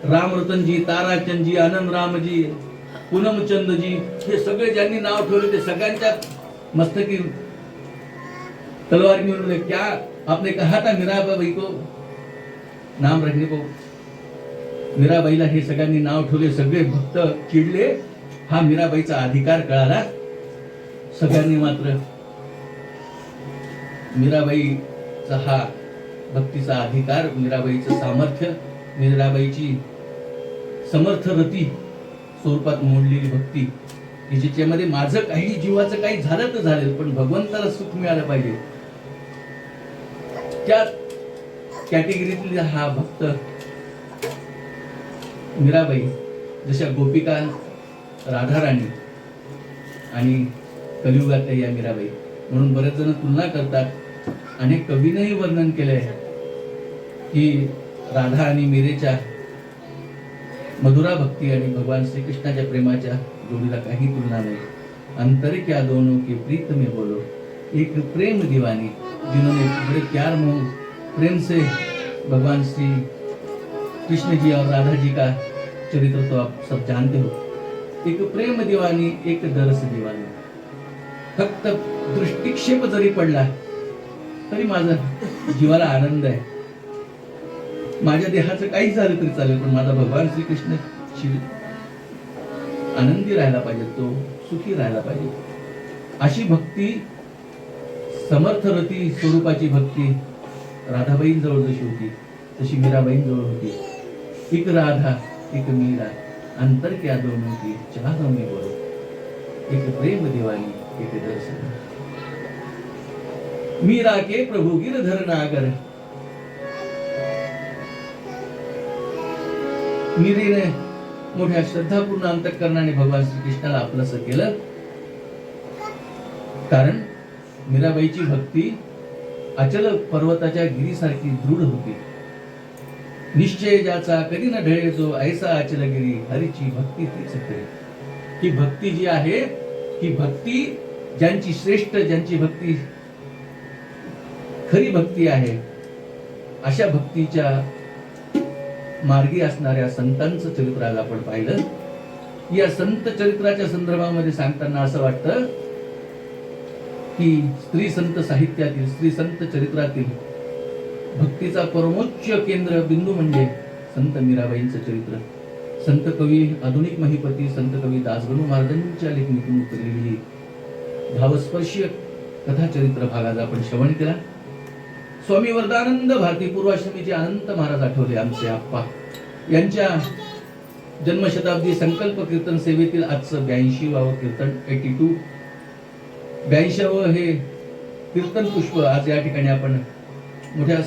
राम रतनजी, ताराचंदजी, आनंद रामजी, पूनमचंदजी, हे सगळे ज्यांनी नाव ठेवले ते सगळ्यांच्या मस्तकी तलवार निवडले. क्या आपने कहा था मीराबाई को नाम रखने को? मीराबाईला हे सगळ्यांनी नाव ठेवले, सगळे भक्त चिडले. हा मीराबाईचा अधिकार कळाला. सगळ्यांनी मात्र मीराबाईचा हा भक्तीचा अधिकार, मीराबाईचं सामर्थ्य, मीराबाईची समर्थरती स्वरूपात मोडलेली भक्ती, की ज्याच्यामध्ये माझं काही जीवाचं काही झालं तर झालं, पण भगवंताला सुख मिळालं पाहिजे, त्या कॅटेगरीतली हा भक्त मीराबाई. जशा गोपिका राधाराणी आणि कलियुगातल्या या मीराबाई. म्हणून बरेच जण तुलना करतात, अनेक कवींनीही वर्णन केलंय की राधा आणि मीरेच्या मधुरा भक्ती आणि भगवान श्रीकृष्णाच्या प्रेमाच्या जोडीला काही तुलना नाही. अंतर क्या दोनों की प्रीत में बोलो, एक प्रेम दीवानी, जिन्होंने बड़े प्यार मोह प्रेम से भगवान श्री कृष्ण जी और राधा जी का चरित्र तो आप सब जानते हो. एक प्रेम दीवानी, एक दरस दीवानी. फक्त दृष्टिक्षेप जरी पडला तरी माझा जीवाला आनंद आहे. माझ्या देहाचं काही झालं तरी चालेल, पण माझा भगवान श्रीकृष्ण आनंदी राहायला पाहिजे, तो सुखी राहायला पाहिजे. अशी भक्ती, समर्थरती स्वरूपाची भक्ती राधाबाईंजवळ जशी होती तशी मीराबाईंजवळ होती. एक राधा एक मीरा, अंतर क्या दोनों की चाह में बोलो, एक प्रेम दीवानी एक दर्शन. मीरा के प्रभु गिरधर नागर. मीरेने मोठ्या श्रद्धापूर्ण अंतःकरणाने भगवान श्रीकृष्णाला आपलंसं केलं. कारण मीराबाईची भक्ती अचल पर्वताच्या गिरीसारखी दृढ होती. निश्चय ज्याचा कधी न ढळे जो ऐसा अचलगिरी, हरीची भक्ती तीच खरी. ही भक्ती जी आहे, ही भक्ती ज्यांची श्रेष्ठ, ज्यांची भक्ती खरी भक्ती आहे, अशा भक्तीच्या मार्गी असणाऱ्या संतांचं चरित्र आज आपण पाहिलं. या संत चरित्राच्या संदर्भामध्ये सांगताना असं वाटतं की स्त्री संत साहित्यातील, स्त्री संत चरित्रातील भक्तीचा परमोच्च केंद्र बिंदू म्हणजे संत मीराबाईंचं चरित्र. संत कवी आधुनिक महिपती संत कवी दासगणू महाराजांच्या लेखणीतून उतरलेली ही भावस्पर्शीय कथा चरित्र भाग आज आपण श्रवण केला. स्वामी वरदानंद भारती पूर्वाश्रमीचे अनंत महाराज आठवले, आमचे आप्पा, यांच्या जन्मशताब्दी संकल्प कीर्तन सेवेतील आजचं 82वे कीर्तन, 82 82वे हे कीर्तन पुष्प आज या ठिकाणी आपण मोठ्या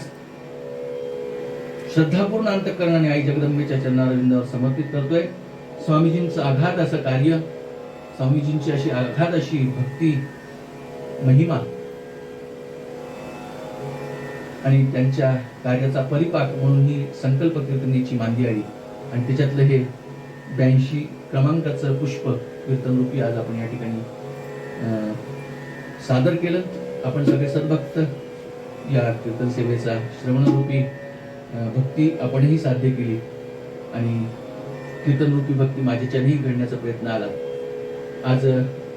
श्रद्धापूर्ण अंतःकरणाने आई जगदंबेच्या चरणारविंदावर समर्पित करतोय. स्वामीजींचं आघात असं कार्य, स्वामीजींची अशी आघात अशी भक्ती महिमा आणि त्यांच्या कार्याचा परिपाक म्हणून ही संकल्प कीर्तनेची मांदी आली आणि त्याच्यातलं हे 82 क्रमांकाचं पुष्प कीर्तन रूपी आज आपण या ठिकाणी सादर केलं. आपण सगळे सद्भक्त या कीर्तन सेवेचा श्रवणरूपी भक्ती आपणही साध्य केली आणि कीर्तन रूपी भक्ती माझ्याच्यानेही घडण्याचा प्रयत्न आला. आज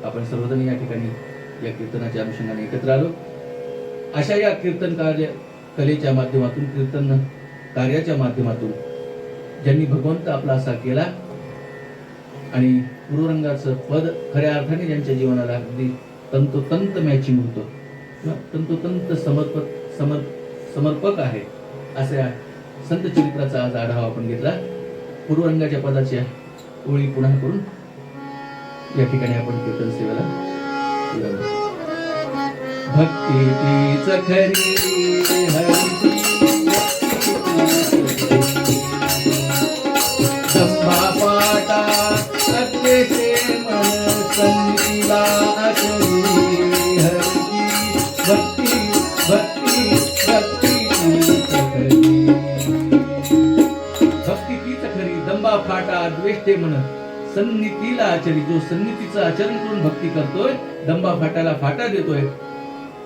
आपण सर्वजण या ठिकाणी या कीर्तनाच्या अनुषंगाने एकत्र आलो. अशा या कीर्तन कार्य कलेच्या माध्यमातून, कीर्तन कार्याच्या माध्यमातून ज्यांनी भगवंत आपला असा केला आणि पूर्वरंगाचं पद खऱ्या अर्थाने ज्यांच्या जीवनाला अगदी तंतोतंत मॅचिंग होतं, तंतोतंत समर्पक आहे, अशा संत चरित्राचा आज आढावा आपण घेतला. पूर्वरंगाच्या पदाच्या ओळी पुन्हा करून या ठिकाणी आपण कीर्तन सेवेला भक्ती तीच खरी हरी संभा पाटा सत्य मन संगीला हरी भक्ती भक्ती भक्ती तीच खरी. श्रेष्ठ म्हण सन्नीतीला आचरी. जो सन्नीतीचं आचरण करून भक्ती करतोय, दंबा फाटाला फाटा देतोय,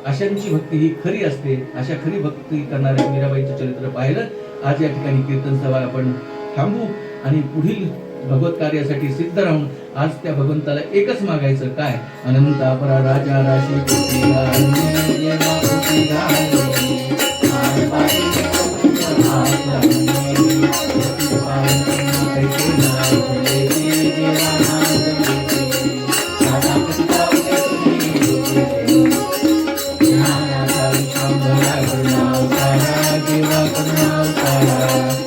अशांची भक्ती ही खरी असते. अशा खरी भक्ती करणाऱ्या मीराबाईचं चरित्र पाहिलं. आज या ठिकाणी कीर्तन सभा आपण थांबू आणि पुढील भगवत कार्यासाठी सिद्ध राहून आज त्या भगवंताला एकच मागायचं काय, अनंत अपरा राजा राशी देवा करुणा